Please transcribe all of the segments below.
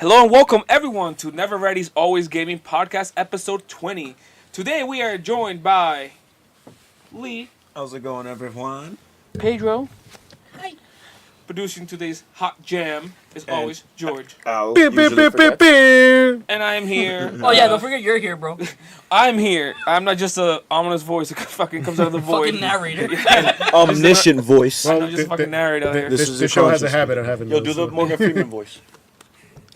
Hello and welcome everyone to Never Ready's Always Gaming Podcast episode 20. Today we are joined by Lee. How's it going, everyone? Pedro. Hi. Producing today's hot jam is always George. And I am here. Oh yeah, don't forget you're here, bro. I'm here. I'm not just a ominous voice that fucking comes out of the void. Fucking narrator. Omniscient voice. I'm just a fucking narrator out here. This show has a habit of having Yo, those. do the Morgan Freeman voice.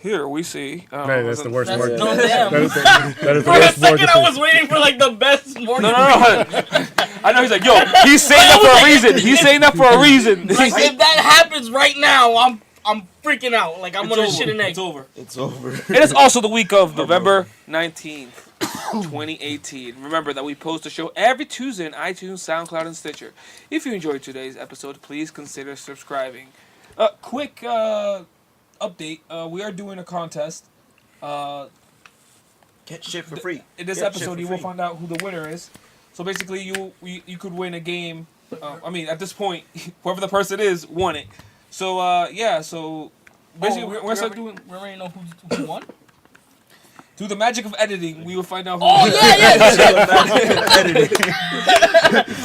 Here we see. Right, that's the worst That's Morgan. no damn. That is the For a worst Morgan. second, I was waiting for like the best Morgan. No. I know he's like, yo, he's saying that for a reason. He's saying that for a reason. Like, if that happens right now, I'm freaking out. Like I'm gonna shit an egg. It's over. It's over. It is also the week of November 19th, 2018. Remember that we post the show every Tuesday on iTunes, SoundCloud, and Stitcher. If you enjoyed today's episode, please consider subscribing. Quick update. We are doing a contest. Get shit for free. In this episode, you will find out who the winner is. So basically, you could win a game. At this point, whoever the person is won it. So So basically, we're gonna start doing. We already know who won. Through the magic of editing, we will find out who. Oh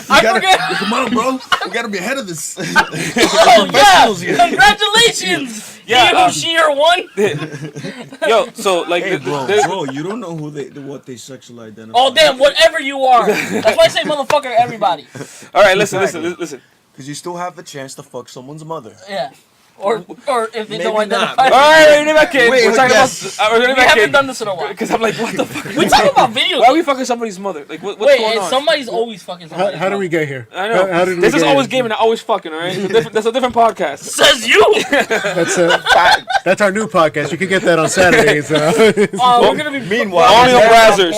I forget. Come on, bro. We gotta be ahead of this. Oh yeah! Congratulations. Yeah, she or won. Yo, so like, Hey, bro, you don't know what they sexually identify. Oh damn! Whatever you are. That's why I say motherfucker. Everybody. all right, listen. Because you still have the chance to fuck someone's mother. Yeah. Or if they Maybe don't not. identify. All right, we're back in. Wait, We're talking yes. about. We haven't done this in a while. Because I'm like, what the fuck? We talking about videos. Why are we fucking somebody's mother? Like, what's Wait, going on? somebody's always fucking somebody. How do we get here? I know. How did we This is get always here? gaming, not always fucking. All right, that's a different podcast. Says you. That's our new podcast. You can get that on Saturdays. We're gonna be Meanwhile, Only on Brazzers.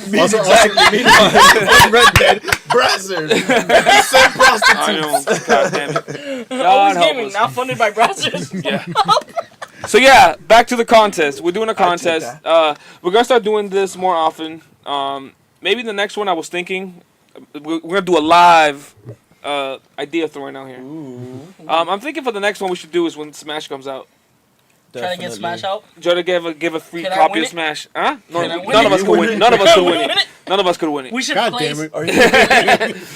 meanwhile, Red Dead, Brazzers, same prostitutes. I know. God damn it. God Always help gaming, us. now funded by Brazzers. Yeah. So yeah, back to the contest. We're doing a contest. We're gonna start doing this more often. Maybe the next one I was thinking, we're gonna do a live idea throwing out here. I'm thinking for the next one we should do is when Smash comes out. Trying to get Smash out. Try to give a free Can I copy win of it? Smash. Huh? No, Can I win none of it? us could win it. None of us could win it. None of us could win it. We should God play. damn it. Are you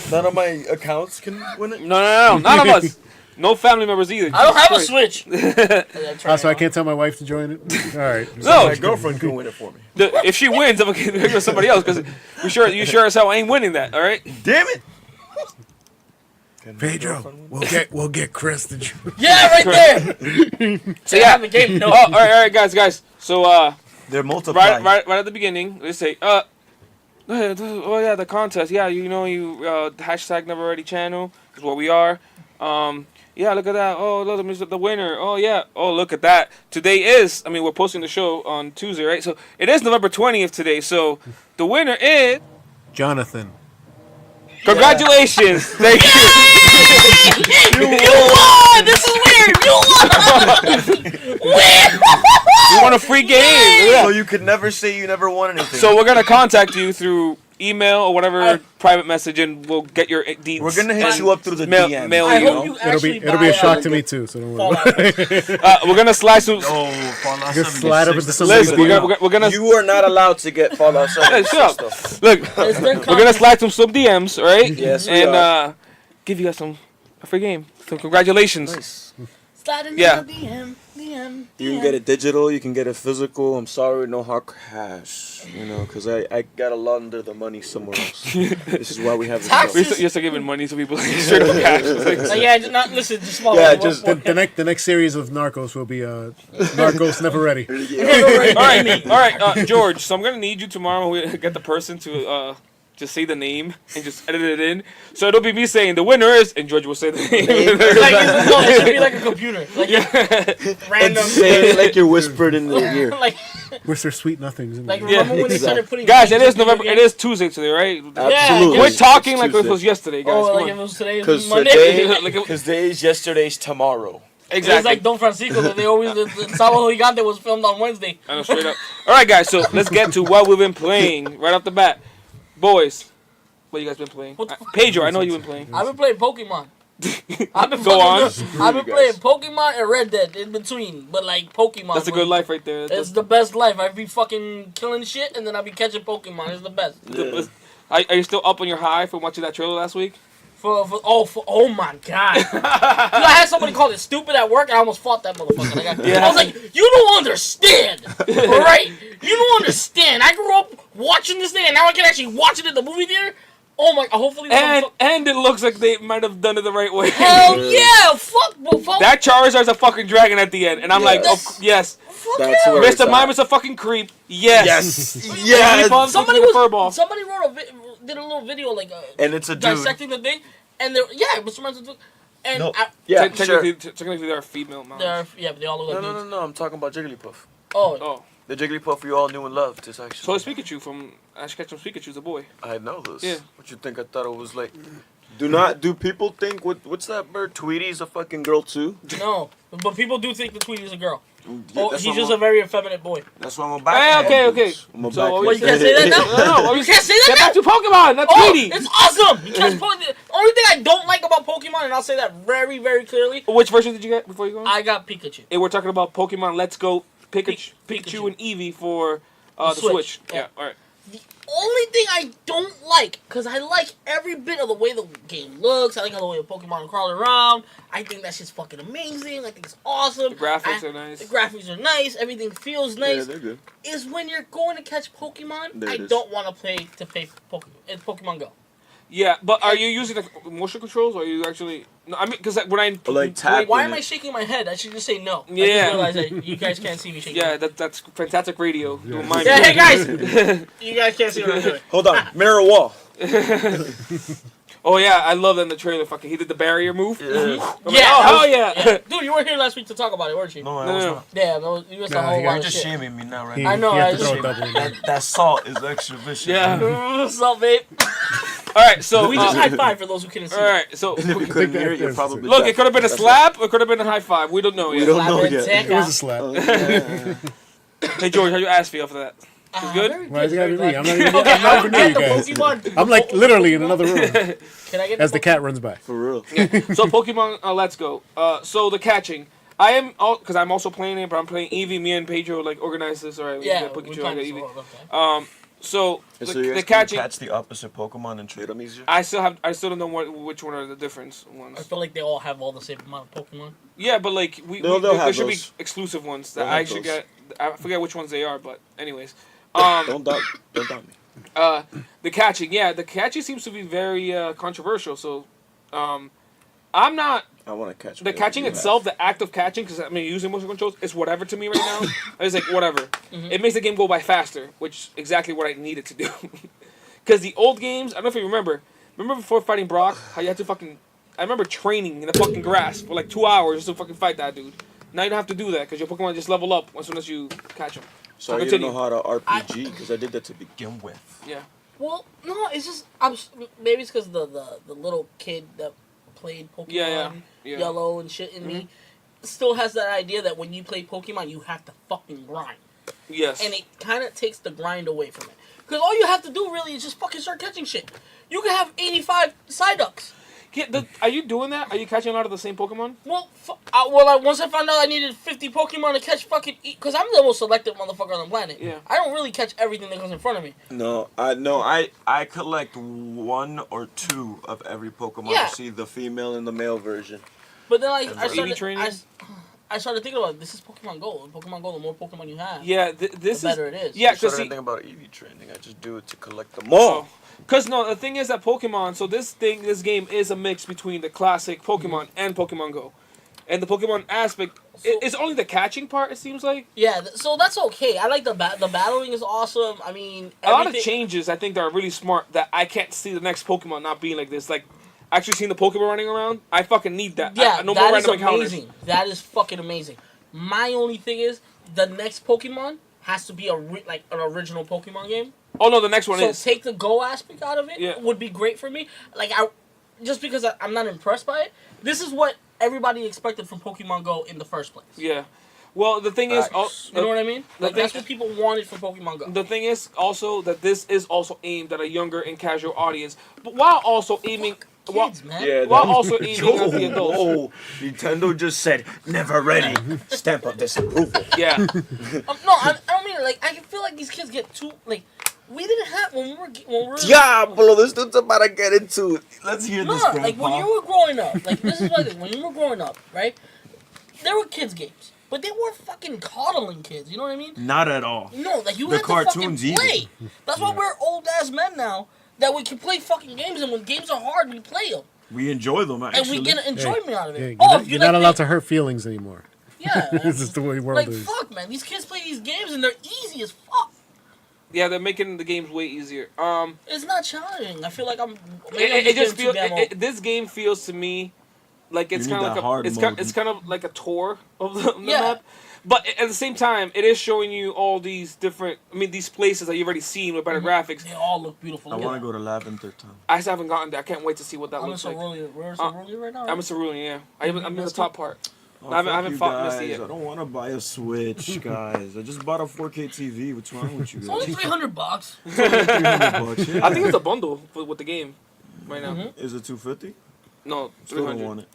none of my accounts can win it? No. None of us. No family members either. I don't have a Jesus Switch. Also, I can't tell my wife to join it. All right. No. My girlfriend can win it for me. If she wins, I'm gonna give it to somebody else because you sure as hell ain't winning that. All right. Damn it! Pedro, we'll get Chris to join. Yeah, right there. So yeah. The game. No. Oh, all right, guys. So They're multiplying. right at the beginning, let's say oh yeah, the contest. Yeah, you hashtag Never Ready channel is what we are. Yeah, look at that. Oh, look, Mr. the winner. Oh yeah. Oh, look at that. Today is. We're posting the show on Tuesday, right? So it is November 20th today. So the winner is. Jonathan. Congratulations! Thank you. You won. This is weird. You won. Weird. You won a free game. So you could never say you never won anything. So we're gonna contact you through email or whatever private message, and we'll get your deeds. we're gonna hit you up through the mail, DM. mail I you. hope you It'll actually be a shock to buy me too. So don't Fallout. worry. We're gonna slide some. Just slide up into somebody's Listen, DM. we're gonna. You are not allowed to get Fallout 76 Hey, shut up. stuff. Look, It's been we're gonna slide some DMs, right? Yes, we and are. give you guys a free game. So congratulations. Nice. Sliding Yeah. in the DM. You can get it digital, you can get it physical. I'm sorry, no hard cash. Because I got a lot under the money somewhere else. This is why we have Taxes. this show. You're still giving money to people straight up cash. It's like, Yeah, just not listen. Just follow. Yeah, What- just- what- The next series of Narcos will be Narcos Never Ready. all right, George. So I'm gonna need you tomorrow when we get the person to just say the name and just edit it in. So it'll be me saying the winner is, and George will say the name. it should be like a computer. Like And random. say it like you're whispered in the ear. Like Whisper sweet nothings. In like there. remember when they exactly. started putting Guys, it games is in video November. It games? is Tuesday today, right? Absolutely. We're It's talking like it Tuesday. was yesterday, guys. Oh, Come like on. if it was today, it Because was Monday. today, Like it- because today is yesterday's tomorrow. It's Exactly. like Don Francisco that they always the Sábado Gigante was filmed on Wednesday. I know, straight up. All right, guys. So let's get to what we've been playing right off the bat, boys. What you guys been playing? What the Pedro, I know you've been playing. I've been playing Pokemon. I've been Go on. playing Pokemon and Red Dead in between, but like Pokemon. That's a good life right there. It's the best life. I be fucking killing shit and then I be catching Pokemon. It's the best. Yeah. Are you still up on your high from watching that trailer last week? Oh my god! I had somebody call it stupid at work. I almost fought that motherfucker. I was like, you don't understand, right? You don't understand. I grew up watching this thing, and now I can actually watch it in the movie theater. Oh my! Hopefully, and it looks like they might have done it the right way. hell yeah! Fuck. That Charizard's a fucking dragon at the end, and I'm like, yes. That's where Mr. Mime is a fucking creep. Yes. Yes. Somebody Furball. did a little video like And it's a dude. dissecting the thing, and Mr. Mime's a dude. And No. I, Yeah, Technically, they're female moms. but they all look like dudes. No. I'm talking about Jigglypuff. Oh, The Jigglypuff we all knew and loved. It's actually. So it's Pikachu from Ash Ketchum. Pikachu's a boy. I know this. Yeah. What you think? I thought it was like. Do people think what's that bird? Tweety's a fucking girl too? no. But people do think the Tweety's a girl. Yeah, He's just a very effeminate boy. That's why I'm a back. Hey, okay. I'm a So, Well, you can't say that now? No, You can't say that Get now? back to Pokemon, not Oh, Tweety. it's awesome! You can't the only thing I don't like about Pokemon, and I'll say that very, very clearly, Which version did you get before you go on? I got Pikachu. And we're talking about Pokemon Let's Go Pikachu Pikachu. and Eevee for the Switch. Yeah, alright. The only thing I don't like, because I like every bit of the way the game looks, I like how the way the Pokemon crawl around, I think that shit's fucking amazing, I think it's awesome. The graphics are nice. The graphics are nice, everything feels nice. Yeah, they're good. Is when you're going to catch Pokemon, There I it is. don't want to play Pokemon. It's Pokemon Go. Yeah, but are you using like motion controls or are you actually... No, I mean, because when I... like tap. Why am I shaking my head? I should just say no. Yeah. I just realized that you guys can't see me shaking. Yeah, that's fantastic radio. Doing mine. Yeah, hey guys! You guys can't see what I'm doing. Hold on, mirror wall. Oh yeah, I love that in the trailer. Fucking, he did the barrier move. Yeah. I'm like, oh that hell was- yeah! Dude, you were here last week to talk about it, weren't you? No, I No, was no. not. Yeah, you missed a Nah, whole you're lot You're of just shit. shaming me now, right He- now. I know, he I has to just- throw it double in. That salt is extra vicious. Yeah. What's up, babe? All right, so We just high five for those who couldn't see. all right, so And if you couldn't hear it, you're probably look, it could have been a slap or it could have been a high five. We don't know We yet. don't Slap know and yet. take It was a out. slap. Hey George, how your ass feel for that? It's good. Very Why is it good, gotta be very me? I'm glad. not even, I'm not even near you The guys. Pokemon- I'm like literally in another room Can I get as the Pokemon? cat runs by. For real. So Pokemon, Let's Go. So the catching. I am because I'm also playing it, but I'm playing Eevee. Me and Pedro like organize this. All right, we Yeah, got we Pikachu, I planned got this Eevee. all, okay. So So the you guys catching. can catch the opposite Pokemon and trade them easier? I still don't know which one are the different I ones. feel like they all have all the same amount of Pokemon. Yeah, but like They'll there have should be those. exclusive ones They'll that I have should those. get. I forget which ones they are, but anyways. Don't doubt me. The catching, the catching seems to be very controversial. So, I'm not I want to catch the whatever catching you itself, the act of catching, because I mean using motion controls, it's whatever to me right now. It's like whatever. Mm-hmm. It makes the game go by faster, which is exactly what I needed to do. Because the old games, I don't know if you remember. Remember before fighting Brock, how you had to fucking. I remember training in the fucking grass for like 2 hours just to fucking fight that dude. Now you don't have to do that because your Pokemon just level up as soon as you catch them. So I didn't know how to RPG because I did that to begin with. Yeah. Well, no, it's just maybe it's because the little kid that played Pokemon Yeah. Yellow and shit in me still has that idea that when you play Pokemon, you have to fucking grind, Yes. and it kind of takes the grind away from it. Because all you have to do really is just fucking start catching shit. You can have 85 Psyducks. Yeah, are you doing that? Are you catching a lot of the same Pokemon? Well, once I found out I needed 50 Pokemon to catch fucking... Because I'm the most selective motherfucker on the planet. Yeah. I don't really catch everything that comes in front of me. No, I collect 1 or 2 of every Pokemon Yeah. to see the female and the male version. But then I Eevee started... training? I started thinking about this is Pokemon Go. Pokemon Go, the more Pokemon you have, Yeah, this the better it is. Yeah, I because started thinking about Eevee training. I just do it to collect them all. Because no, the thing is that Pokemon. So this game is a mix between the classic Pokemon and Pokemon Go, and the Pokemon aspect. It's only the catching part. It seems like Yeah, so that's okay. I like the battling is awesome. I mean, a lot of changes. I think that are really smart. That I can't see the next Pokemon not being like this. Like actually seeing the Pokemon running around. I fucking need that. Yeah, no more that is random encounters. amazing. That is fucking amazing. My only thing is the next Pokemon has to be an original Pokemon game. Oh no, the next one So is. take the Go aspect out of it would be great for me. Like just because I'm not impressed by it. This is what everybody expected from Pokemon Go in the first place. Yeah. Well, the thing is, You know what I mean? the Like, that's thing- what people wanted from Pokemon Go. The thing is also that this is also aimed at a younger and casual audience, but while also aiming kids, man. Yeah, While also aiming Yo, at the adults. whoa. Nintendo just said, never ready. Stamp of disapproval. Yeah. No, I don't mean it. Like, I feel like these kids get too, like, we didn't have, when we were Diablo, this dude's about to get into it. Let's hear this, Grandpa. like, when you were growing up, like, this is what I think, when you were growing up, right, there were kids' games, but they were fucking coddling kids, you know what I mean? Not at all. No, like, you The had to fucking cartoons play. That's why we're old-ass men now, that we can play fucking games, and when games are hard, we play them. We enjoy them, actually. And we get enjoyment out of it. You're not allowed to hurt feelings anymore. Yeah. This is the way the world Like, is. fuck, man. These kids play these games, and they're easy as fuck. Yeah, they're making the games way easier. It's not challenging. I feel like It just feels. This game feels to me like it's kind of like it's kind of like a tour of the map. But at the same time, it is showing you all these different. I mean, these places that you've already seen with better graphics. They all look beautiful. I want to go to Lavender Town. I just haven't gotten there. I can't wait to see what that looks like. We're in Cerulean right now. Right? I'm in Cerulean, yeah. I'm in the top part. Oh, I haven't fought Misty yet. I don't want to buy a Switch, guys. I just bought a 4K TV. What's wrong with you It's guys? only $300. $300, yeah. I think it's a bundle with the game right now. Is it 250? No, Still don't 300. want it.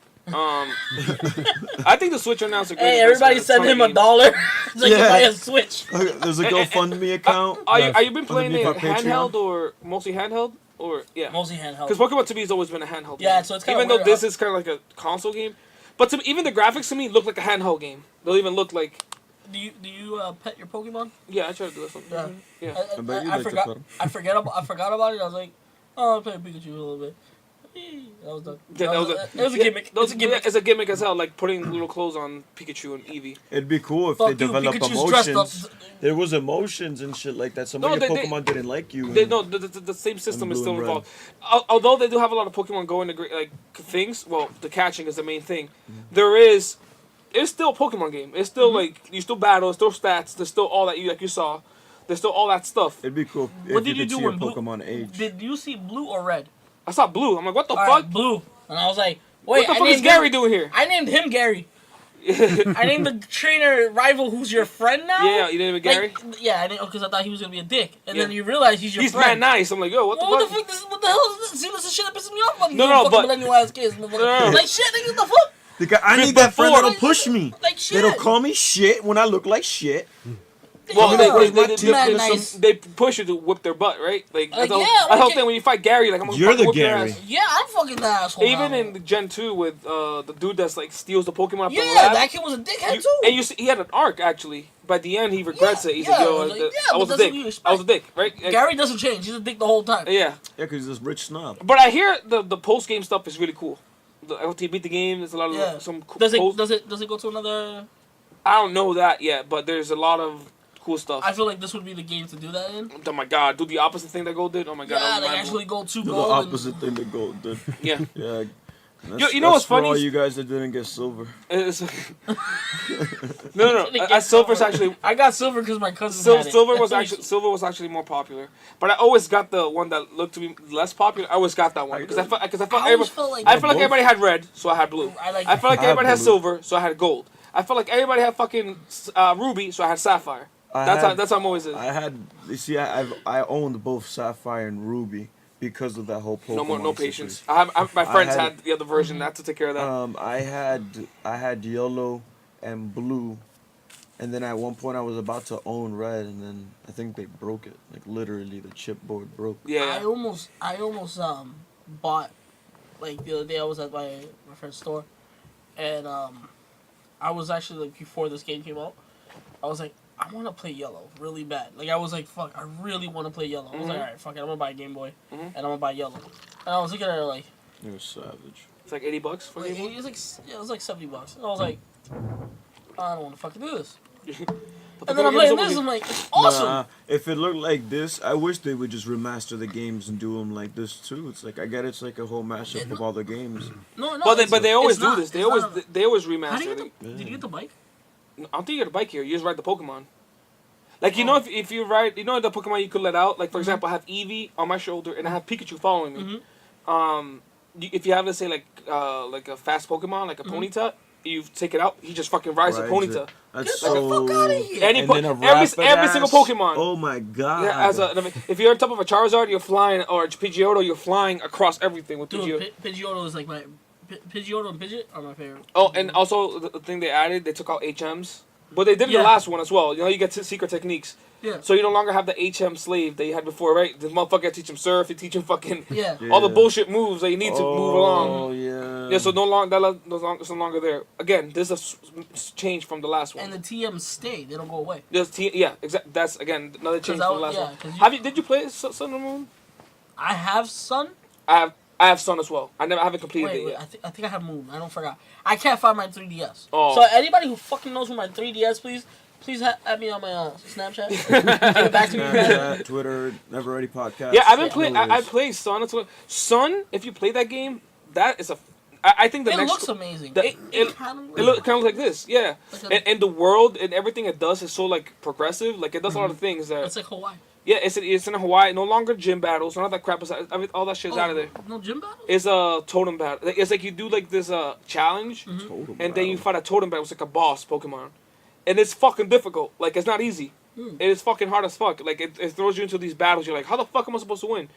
I think the Switch announced a great. Hey, everybody send him $1 so you can buy a Switch. There's a GoFundMe account. Are you been playing it Underneath our handheld Patreon? or mostly handheld or yeah? Mostly handheld. Because Pokemon to me has always been a handheld. Yeah, game. so it's kinda even though weird, this huh? is kind of like a console game, but to me, even the graphics to me look like a handheld game. They'll even look like. Do you pet your Pokemon? Yeah, I try to do that sometimes. Yeah. I bet you I like to forgot. pet 'em. I forgot about it. I was like, oh, I'll play Pikachu a little bit. That was done. Yeah, It was a gimmick. Those, It's a gimmick. It's a gimmick as hell, like putting little clothes on Pikachu and Eevee. It'd be cool if Fuck they you, develop Pikachu's dressed up. emotions. There was emotions and shit like that. Some of No, your they- Pokemon didn't like you. They, and- no, the same system is blue still and red. involved. Although they do have a lot of Pokemon going to great like things. Well, the catching is the main thing. It's still a Pokemon game. It's still like you still battle. It's still stats. There's still all that you saw. There's still all that stuff. It'd be cool if What you did you could do see your when Blue? Pokemon age. Did you see Blue or Red? I saw Blue. I'm like, what the All fuck? right, Blue. And I was like, wait, What the fuck is Gary doing here? I named him Gary. I named the trainer rival who's your friend now. Yeah, you named it Gary. Yeah, I didn't because I thought he was gonna be a dick, and Yeah. then you realize he's your He's friend. mad nice. I'm like, yo, what the What fuck? the fuck? What the hell is this? See, this is shit that pisses me off about these No, fucking but- millennial ass kids. No. Like shit, nigga, what the fuck? I need that friend before- that'll push me. Like shit. That'll call me shit when I look like shit. Well, Mad nice. they push you to whip their butt, right? Like, Like, that's the yeah, whole- like the whole it- thing when you fight Gary, like I'm gonna You're the whip your Gary. ass. Yeah, I'm fucking the asshole. Even now. in the Gen 2 with the dude that's like steals the Pokemon up the yeah, lab. that kid was a dickhead You- too. and you see, he had an arc actually. By the end, he regrets it. He's like, yeah, "Yo, I was like, yeah, I but was a that's what dick. you expect. I was a dick, right?" Like, Gary doesn't change. He's a dick the whole time. yeah, Yeah, because he's this rich snob. but I hear the post game stuff is really cool. After you beat the game, there's a lot of Yeah. some cool. Does post- it go to another? I don't know that yet, but there's a lot of cool stuff. I feel like this would be the game to do that in. Oh my god, do the opposite thing that Gold did. Oh my god, Yeah, that was like mind actually go to The gold. opposite thing that Gold did. yeah. Yeah. You know what's for funny? all you guys that didn't get silver. It's- no. Silver's actually I got silver because my cousin had it. Silver was actually more popular, but I always got the one that looked to be less popular. I always got that one because I felt I everybody, always felt like I felt like both. everybody had red, so I had blue. I like. I felt like I had everybody had blue. silver, so I had gold. I felt like everybody had fucking ruby, so I had sapphire. That's how I'm always is. I had. You see, I owned both Sapphire and Ruby because of that whole Pokemon. No patience. situation. My friends had- had the other version. I had to take care of that. I had yellow and blue, and then at one point I was about to own red, and then I think they broke it. Like literally, the chipboard broke. Yeah. I almost bought, like the other day I was at my friend's store, and I was actually like before this game came out, I was like, I want to play yellow really bad. Like I was like, fuck, I really want to play yellow. I was like, Mhm. alright, fuck it, I'm gonna buy a Game Boy, Mhm. and I'm gonna buy yellow. And I was looking at it like, It was savage. It's like $80 for like you. it was like it was like $70, and I was like, I don't want to fucking do this. And then I'm playing this, I'm like, it's awesome. Nah, if it looked like this, I wish they would just remaster the games and do them like this too. It's like I get it's like a whole mashup of all the games. No, But they always it's do not. this. They It's always not a- they always How do you remaster. get the, did you get the bike? I don't think you get a bike here. You just ride the Pokemon. Like, you know, if you ride, you know the Pokemon you could let out? Like, for example, I have Eevee on my shoulder and I have Pikachu following me. Mhm. If you have, let's say, like a fast Pokemon, like a Ponyta, you take it out, he just fucking rides a Ponyta. That's Get the fuck out of here. And he and then a every single Rapidash. Pokemon. Oh my god. Yeah, if you're on top of a Charizard, you're flying, or a Pidgeotto, you're flying across everything with Pidgeotto. Dude, Pidgeotto is like my... Pidgeotto and Pidgeot are my favorite. Oh, and also the thing they added, they took out HMs. But they did in the Yeah. last one as well. You know, you get secret techniques. Yeah. So you no longer have the HM slave that you had before, right? The motherfucker teach him surf, you teach him fucking Yeah. all the bullshit moves that you need to move along. Oh yeah. Yeah, so it's no longer there. Again, this is a change from the last one. And the TMs stay; they don't go away. Yeah, exactly. That's again another change from the last one. 'cause Did you play Sun and Moon? I have Sun. I have Sun as well. I haven't completed it Wait, yet. I think I have Moon. I don't forgot. I can't find my 3DS. Oh. So anybody who fucking knows where my 3DS, please add me on my Snapchat. Give it back to me. Snapchat, Twitter, Never Ready Podcast. Yeah, I've been playing. No I worries. played Sun. Sun. If you play that game, that is I think the It next. looks amazing. It It kind of like this, yeah. Like And the world and everything it does is so like progressive. Like it does a lot of things that. it's like Hawaii. Yeah, it's in Hawaii. No longer gym battles. None of that crap is. All that shit's out of there. No gym battle? It's a totem battle. It's like you do like this challenge, Totem and then you battle. fight a totem battle. It's like a boss Pokemon, and it's fucking difficult. Like it's not easy. It is fucking hard as fuck. Like it throws you into these battles. You're like, how the fuck am I supposed to win?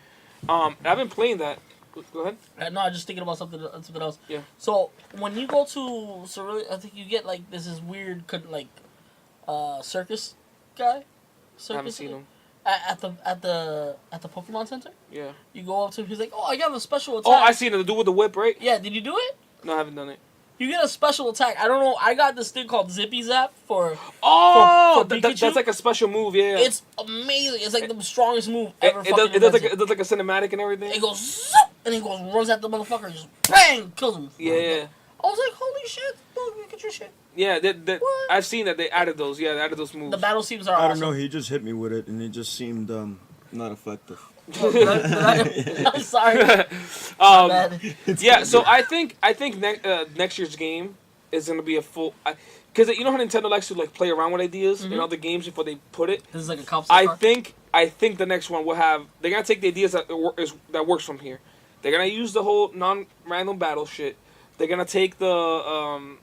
I've been playing that. Go ahead. No, I'm just thinking about something else. Yeah. So when you go to Cerulean, I think you get like this weird circus guy. I haven't Circus seen him. at the Pokemon Center. Yeah. You go up to him. He's like, "Oh, I got a special attack." Oh, I seen it. The dude with the whip, right? Yeah, did you do it? No, I haven't done it. You get a special attack. I don't know. I got this thing called Zippy Zap for. Oh, for that's Pikachu? like a special move. Yeah. It's amazing. It's like the strongest move ever. it does like a cinematic and everything. It goes zoop, and he runs at the motherfucker and just bang, kills him. Yeah. I was like, holy shit, look at your shit. Yeah, What? I've seen that they added those. Yeah, they added those moves. The battle scenes are I don't awesome. know. He just hit me with it, and it just seemed not effective. I'm sorry. My bad. Yeah, so I think next year's game is gonna be a full. Because you know how Nintendo likes to like play around with ideas in other games before they put it. This is like a cop. I think the next one will have. They're gonna take the ideas that works from here. They're gonna use the whole non-random battle shit. They're gonna take the.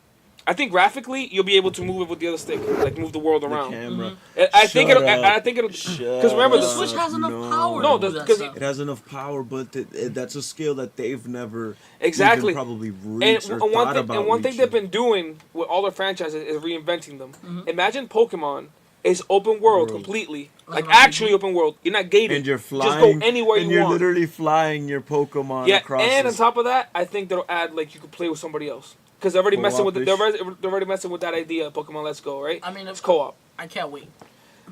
I think graphically you'll be able to move it with the other stick, like move the world around. The camera. I think it'll. Because remember The the Switch has enough power. No, to do that because stuff. It has enough power, but that's a skill that they've never Exactly. even probably reached or thought about. And one thing reaching. they've been doing with all their franchises is reinventing them. Imagine Pokemon is open world completely, like actually open world. You're not gated. And you're Just flying. go anywhere and you you're want. literally flying your Pokemon Yeah, across. and on this- top of that, I think they'll add like you could play with somebody else because they're already messing with they're already messing with that idea of Pokemon Let's Go, right? I mean, It's co-op. I can't wait.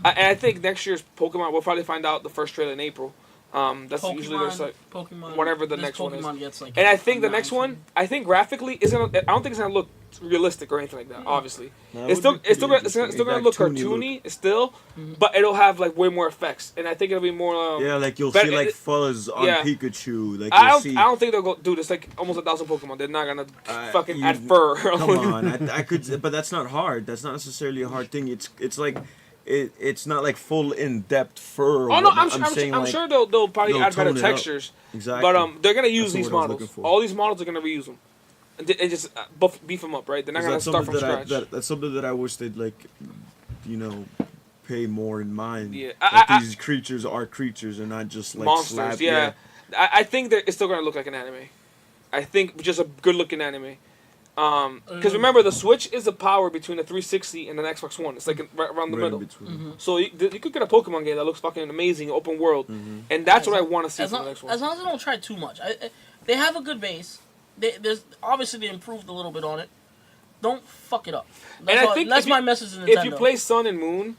And I think next year's Pokemon we'll probably find out the first trailer in April. That's usually there's like Pokemon. whatever the this next one is. Pokemon gets like. And I think the a next 9 one, I think graphically is gonna. I don't think it's gonna look realistic or anything like that. Obviously, That it's would be still pretty gonna interesting. look That cartoony still, but it'll have like way more effects, and I think it'll be more. Yeah, like you'll but see like it- fuzz on yeah. Pikachu. Like I you'll don't. see. I don't think they'll go. Dude, it's like almost 1,000 Pokemon. They're not gonna fucking you- add fur. Come on, I could, but that's not hard. That's not necessarily a hard thing. It's like. It's not like full in-depth fur. or Oh no, whatnot. I'm saying, like, sure they'll probably they'll add better tone it up. textures. Exactly. But they're gonna use That's the these word I was models. looking for. All these models are gonna reuse them, and just beef them up, right? They're not gonna That's start from something scratch. that's something that I wish they'd like, pay more in mind. Yeah, that these creatures are creatures and not just like Monsters, slap, yeah. I think it's still gonna look like an anime. I think just a good looking anime. Because remember, the Switch is a power between the 360 and the Xbox One. It's like right around the right in middle. between. So you could get a Pokemon game that looks fucking amazing, open world, and that's what I want to see As from long, the next one. as long as they don't try too much, they have a good base. There's obviously they improved a little bit on it. Don't fuck it up. That's And I think that's if my you- message to Nintendo. If you play Sun and Moon,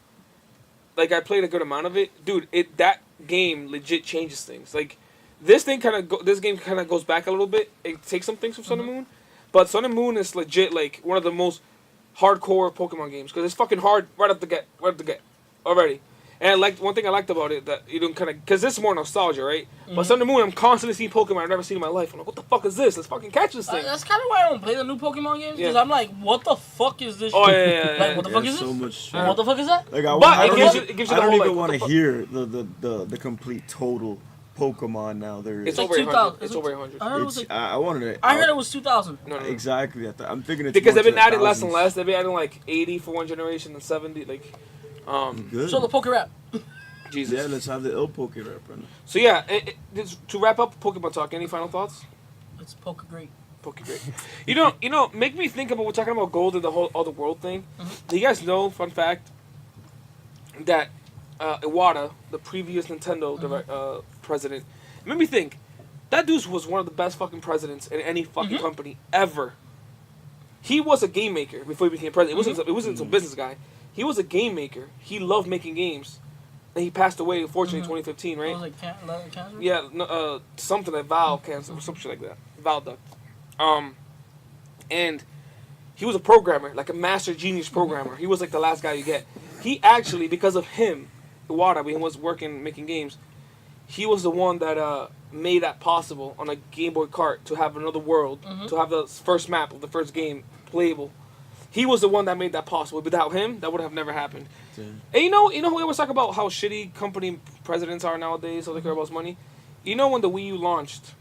like I played a good amount of it, dude, that game legit changes things. Like this game kind of goes back a little bit. It takes some things from Sun and Moon, but Sun and Moon is legit like one of the most hardcore Pokemon games because it's fucking hard right at the get already. And one thing I liked about it that you don't kind of because this is more nostalgia, right? But Sun and Moon, I'm constantly seeing Pokemon I've never seen in my life. I'm like, what the fuck is this? Let's fucking catch this thing. That's kind of why I don't play the new Pokemon games because Yeah. I'm like, what the fuck is this? Oh shit? yeah. Like, what the fuck is so this? much. What the fuck is that? Like But I it don't gives know- you- it gives you I the don't whole, even like, want what to the fuck- hear the complete total Pokemon now there It's is. like over 800. 2,000. It's over 800. I heard it was It's, like, I wanted it. I heard it was 2,000. No. Exactly. I'm thinking it's Because more they've been to the adding less and thousands. less. They've been adding like 80 for one generation and 70. Like, Good. So the Poke Rap. Jesus. Yeah, let's have the ill Poke rap, right? So yeah, to wrap up Pokemon talk, any final thoughts? It's Poke Great. Poke great. You know, make me think about we're talking about gold and the whole other world thing. Do you guys know? Fun fact that Iwata, the previous Nintendo president, it made me think that dude was one of the best fucking presidents in any fucking company ever. He was a game maker before he became president. It wasn't some business guy. He was a game maker. He loved making games, and he passed away unfortunately in 2015, right? What was it, cancer? Yeah, no, something like bowel cancer or some shit like that. Bowel duct. And he was a programmer, like a master genius programmer. He was like the last guy you get. He actually, because of him, Iwata, when he was working making games, he was the one that made that possible on a Game Boy Cart to have another world, to have the first map of the first game playable. He was the one that made that possible. Without him, that would have never happened. And you know, we always talk about how shitty company presidents are nowadays, so they care about money. You know, when the Wii U launched,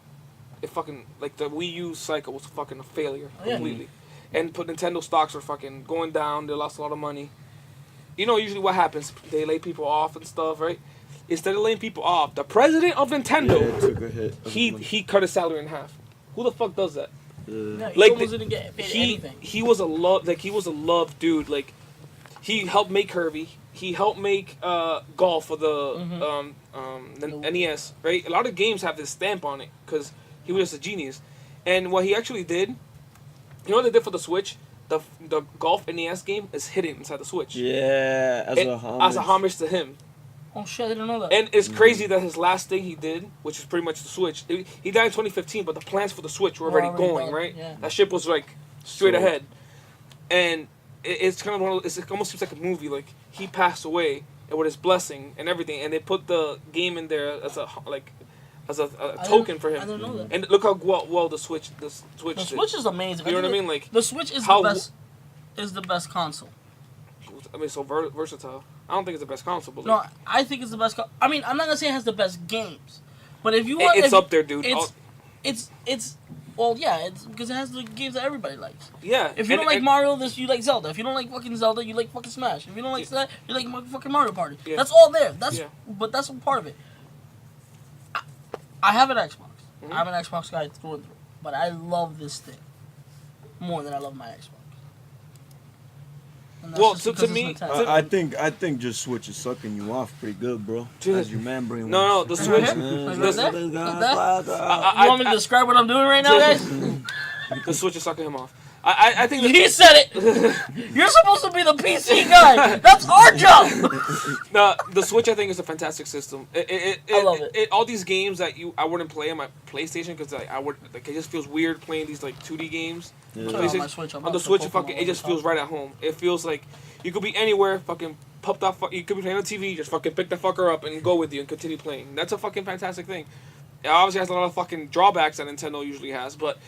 it fucking, like, the Wii U cycle was fucking a failure completely. And Nintendo stocks were fucking going down. They lost a lot of money. You know, usually what happens, they lay people off and stuff, right? Instead of laying people off, the president of Nintendo, took a hit. he cut his salary in half. Who the fuck does that? No, he Like, almost didn't get paid anything. He was a love dude. Like, he helped make Kirby. He helped make golf for the NES, right? A lot of games have this stamp on it because he was just a genius. And what he actually did, you know what they did for the Switch? The golf NES game is hidden inside the Switch. Yeah, as a homage to him. Oh shit, I didn't know that. And it's crazy that his last thing he did, which is pretty much the Switch, he died in 2015, but the plans for the Switch were already going, done, right? yeah. That ship was like straight So- ahead. And it's kind of one of it almost seems like a movie. Like, he passed away and with his blessing and everything, and they put the game in there as a token for I him. didn't know that. And look how well the Switch The did. Switch is amazing. You know what I think mean? Like, the Switch is how- the best console. I mean, so versatile. I don't think it's the best console, but No, like, I think it's the best. I mean, I'm not gonna say it has the best games, but if you want, it's up there, dude. It's well, yeah, it's because it has the games that everybody likes. Yeah. If you don't like Mario, you like Zelda. If you don't like fucking Zelda, you like fucking Smash. If you don't like that, you like fucking Mario Party. Yeah. That's all there. Yeah. But that's a part of it. I have an Xbox. I'm an Xbox guy through and through, but I love this thing more than I love my Xbox. And that's Well, just to because me- it's Nintendo. I think just Switch is sucking you off pretty good, bro. Dude. As your man brain. No, the Switch. Like that? Like that? I- You want me to describe what I'm doing right now, guys? The Switch is sucking him off. I think He said it. You're supposed to be the PC guy. That's our job. the Switch, I think, is a fantastic system. I love it. All these games that I wouldn't play on my PlayStation because it just feels weird playing these like 2D games. Yeah. On my Switch, I'm On the about to Switch, Pokemon it just all the feels right at home. It feels like you could be anywhere, fucking pop that. You could be playing on TV, just fucking pick the fucker up and go with you and continue playing. That's a fucking fantastic thing. It obviously has a lot of fucking drawbacks that Nintendo usually has, but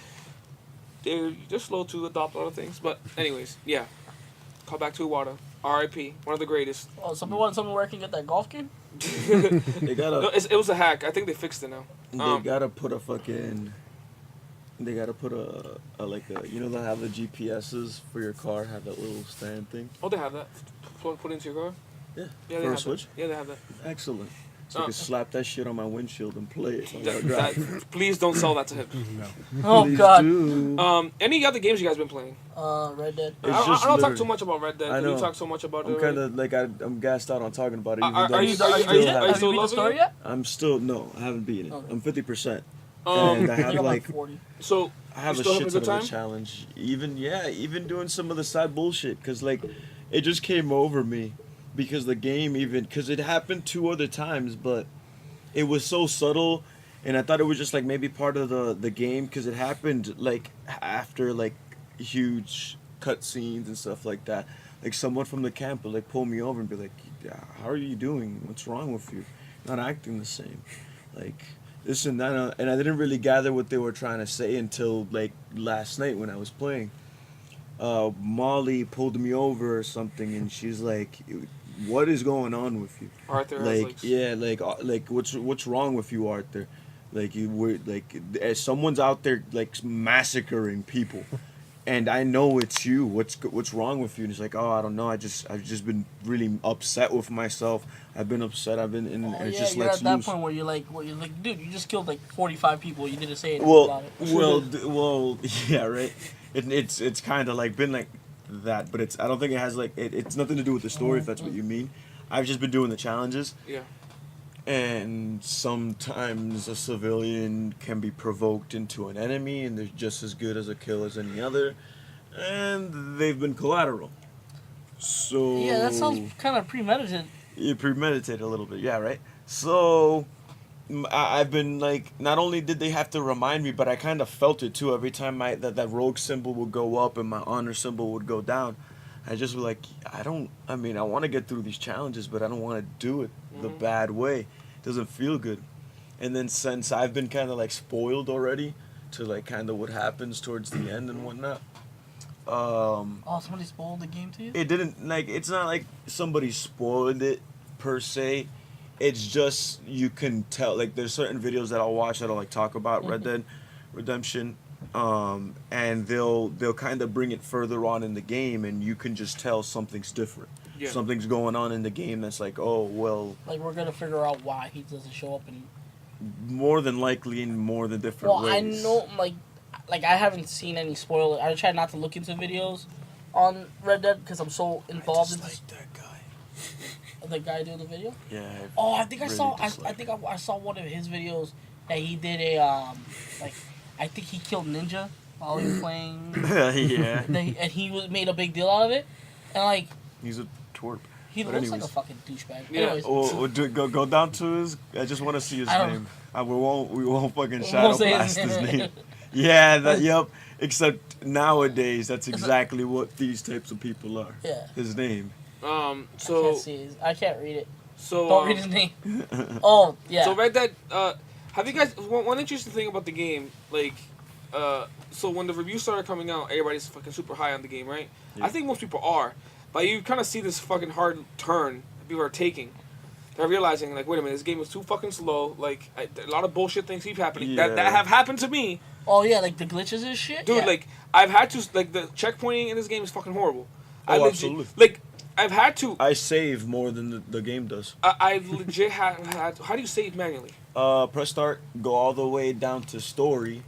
they're slow to adopt a lot of things. But anyways, yeah. Call back to Iwata. R.I.P. One of the greatest. Oh, somebody want somewhere where I can get that golf game? They gotta. No, it was a hack. I think they fixed it now. They gotta put a fucking. They gotta put a like a, you know, they have the GPSs for your car, have that little stand thing. Oh, they have that. Put into your car. Yeah. Yeah, they For a have Switch. That. Yeah, they have that. Excellent. So I Uh, can slap that shit on my windshield and play it. while I drive. Please don't sell that to him. Oh Please God. do. Any other games you guys been playing? Red Dead. It's I just don't talk literally- too much about Red Dead. I You know. talk so much about it. I'm already. kind of like I'm gassed out on talking about it. Even Are though you- I are you- still are you- have- Have still you beat the loving story it? yet? I'm still no, I haven't beaten it. Okay. I'm 50%. Um, And I I have think I'm like 40. So I have you a still shit having a ton good of a time? challenge. Even doing some of the side bullshit, cause like it just came over me, because the game cause it happened 2 other times, but it was so subtle, and I thought it was just like maybe part of the game, cause it happened like after like huge cutscenes and stuff like that. Like someone from the camp would like pull me over and be like, "Yeah, how are you doing? What's wrong with you? Not acting the same." Like this and that, and I didn't really gather what they were trying to say until like last night when I was playing. Molly pulled me over or something, and she's like, what is going on with you? Arthur has Like, like yeah, like what's wrong with you, Arthur? Like you were like, someone's out there like massacring people, and I know it's you. What's wrong with you? And he's like, oh, I don't know. I've just been really upset with myself. I've been upset. And Oh, it yeah, just you're lets at that loose. point where you're like, dude, you just killed like 45 people. You didn't say anything Well, about it. well, yeah, right. It's kind of like been like that, but I don't think it has like it's nothing to do with the story if that's what you mean. I've just been doing the challenges, yeah. and sometimes a civilian can be provoked into an enemy, and they're just as good as a kill as any other, and they've been collateral. So Yeah, that sounds kind of premeditated. you premeditate a little bit, yeah, right. So I've been like, not only did they have to remind me, but I kind of felt it too. Every time that rogue symbol would go up and my honor symbol would go down, I just was like, I mean, I want to get through these challenges, but I don't want to do it the bad way. It doesn't feel good. And then since I've been kind of like spoiled already to like kind of what happens towards the end and whatnot, Oh, somebody spoiled the game to you? it didn't like, it's not like somebody spoiled it per se. It's just, you can tell, like there's certain videos that I'll watch that'll like talk about Red Dead Redemption, and they'll kind of bring it further on in the game, and you can just tell something's different. Yeah. Something's going on in the game that's like, oh well, Like, we're gonna figure out why he doesn't show up and... more than likely in more than different Well, ways. I know, like I haven't seen any spoilers. I try not to look into videos on Red Dead because I'm so involved in this. that guy. The guy doing the video? Yeah. Oh, I think I really saw. I dislike think I saw one of his videos that he did a like, I think he killed Ninja while he was playing. Yeah. And he made a big deal out of it, and like He's a twerp. he But looks like a anyways. fucking douchebag. Yeah. Anyways, Go down to his. I just want to see his I don't- name. We won't fucking We shadow won't say blast his his name. name. Yeah, yep. Except nowadays, that's exactly what these types of people are. Yeah. His name. I So can't see his, I can't read it. so Don't read his name. Oh yeah. So Red Dead, have you guys, one interesting thing about the game, like, so when the reviews started coming out, everybody's fucking super high on the game, right? Yeah. I think most people are, but you kind of see this fucking hard turn that people are taking. They're realizing, like, wait a minute, this game was too fucking slow, like, a lot of bullshit things keep happening, that Yeah. have happened to me. Oh yeah, like the glitches and shit. Dude, Yeah. like, I've had to, like, the checkpointing in this game is fucking horrible. Oh, I legit, absolutely. Like, I've had to, I save more than the game does. I legit have had, how do you save manually? Press start, go all the way down to story,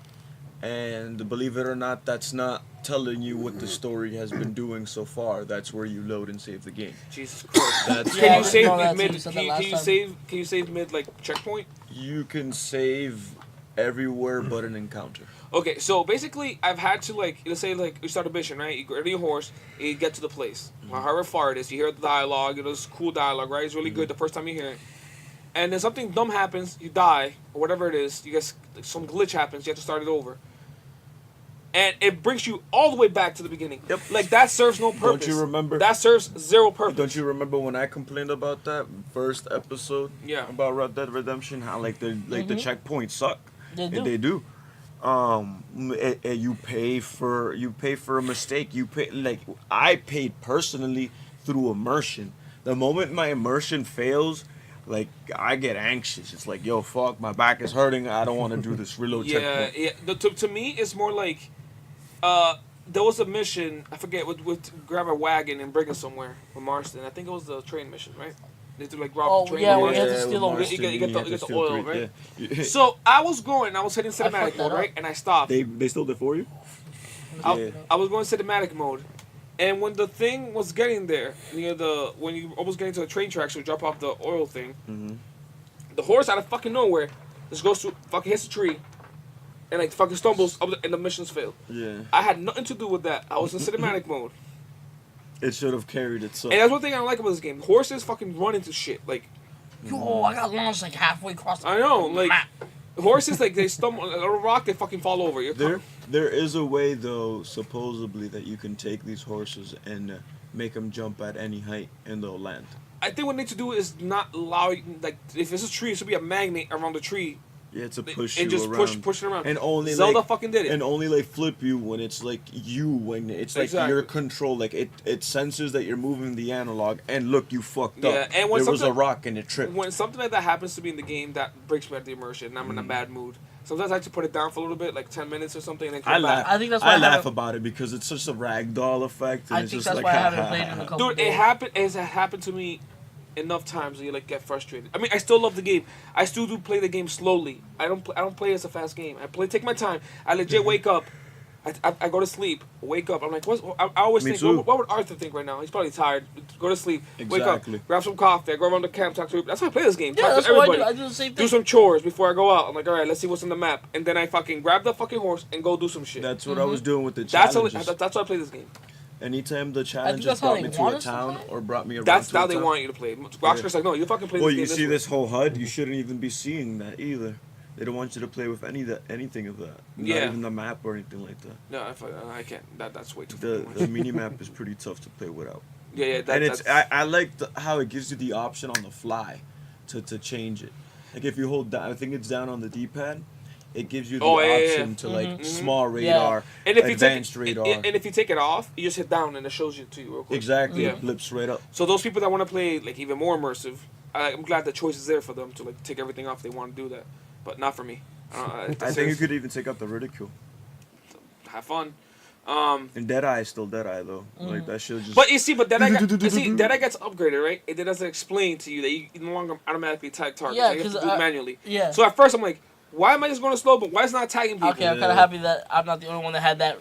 and believe it or not, that's not telling you what the story has been doing so far. That's where you load and save the game. Jesus Christ. That's Yeah, Can I you didn't save know that mid? till you said that Can last you time. save? Can you save mid like checkpoint? You can save everywhere but an encounter. Okay, so basically, I've had to like, let's say like you start a mission, right? You go to your horse, and you get to the place. However far it is, you hear the dialogue. It's cool dialogue, right? It's really good the first time you hear it. And then something dumb happens, you die or whatever it is. You guess some glitch happens, you have to start it over. And it brings you all the way back to the beginning. Yep. Like that serves no purpose. Don't you remember? That serves zero purpose. Don't you remember when I complained about that first episode? Yeah. About Red Dead Redemption, how like the checkpoints suck. They do. And they do. You pay for a mistake. You pay, like, I paid personally through immersion. The moment my immersion fails, like, I get anxious. It's like, yo, fuck, my back is hurting. I don't want to do this reload checkpoint. Yeah. To me, it's more like, there was a mission, I forget, with grab a wagon and bring it somewhere with Marston. I think it was the train mission, right? They had to like rob Oh, the train. yeah, with where you have to Marston. steal the- Marston, you get the have to oil, steal right? Yeah. So I was hitting I fucked cinematic that mode, up. right? And I stopped. They stole it for you? Yeah. I was going cinematic mode, and when the thing was getting there, when you almost getting to the train tracks, you drop off the oil thing. Mm-hmm. The horse out of fucking nowhere just goes to fucking hits a tree, and like fucking stumbles, and the missions failed. Yeah. I had nothing to do with that. I was in cinematic mode, It should have carried itself. and that's one thing I don't like about this game. Horses fucking run into shit. Like Yo, I got launched like halfway across the I know, like map. horses, like they stumble on a rock, they fucking fall over. You're There is a way, though, supposedly, that you can take these horses and make them jump at any height and they'll land. I think what they need to do is not allow, like, if it's a tree, it should be a magnet around the tree Yeah, to push and you just around. push it around. And only Zelda like, fucking did it. And only like flip you when it's like you, when it's like Exactly. your control, like it senses that you're moving the analog, and look, you fucked Yeah, up. and when there was a something- rock and it tripped. When something like that happens to me in the game, that breaks me out of the immersion, and I'm in a bad mood. Sometimes I have to put it down for a little bit, like 10 minutes or something, and then I come laugh. back. I think that's why I I laugh haven't- about it because it's such a ragdoll effect. And I it's think just that's like, why I ha, haven't ha, played ha, in a ha. couple Dude, days. it's happened to me enough times that you like get frustrated. I mean, I still love the game. I still do play the game slowly. I don't play as a fast game. Take my time. I legit wake up. I go to sleep, wake up. I'm like, I always Me think, too. what would Arthur think right now? He's probably tired. Go to sleep, wake Exactly. up, grab some coffee, I go around the camp, talk to people. That's how I play this game. Yeah, Talk that's to what I do. everybody. I do the same Do thing. some chores before I go out. I'm like, all right, let's see what's on the map, and then I fucking grab the fucking horse and go do some shit. That's what I was doing with the That's challenges. that's why I play this game. Anytime the challenges that's how brought they me to want a us to town play? or brought me around That's to a how they town. want you to play. Rockstar's like, no, you fucking play Well, this game you see way. this whole HUD, you shouldn't even be seeing that either. They don't want you to play with anything of that. Yeah. Not even the map or anything like that. No, I can't. That's way too The fucking much. the mini map is pretty tough to play without. Yeah, And it's that's, I like how it gives you the option on the fly to change it. Like if you hold down, I think it's down on the D-pad, it gives you the option to like small radar, and if advanced you take radar. and if you take it off, you just hit down and it shows you to you real quick. Exactly, Yeah. it blips right up. So those people that want to play like even more immersive, I'm glad the choice is there for them to like take everything off if they want to do that, but not for me. I think you could even take out the ridicule. have fun. And Deadeye is still Deadeye though. Like that shit just. But you see, Deadeye gets upgraded, right? It doesn't explain to you that you no longer automatically tag targets. Yeah, you have to 'cause, do it manually. Yeah. So at first I'm like, why am I just going to slow? But why is it not tagging people? Okay, I'm kind of happy that I'm not the only one that had that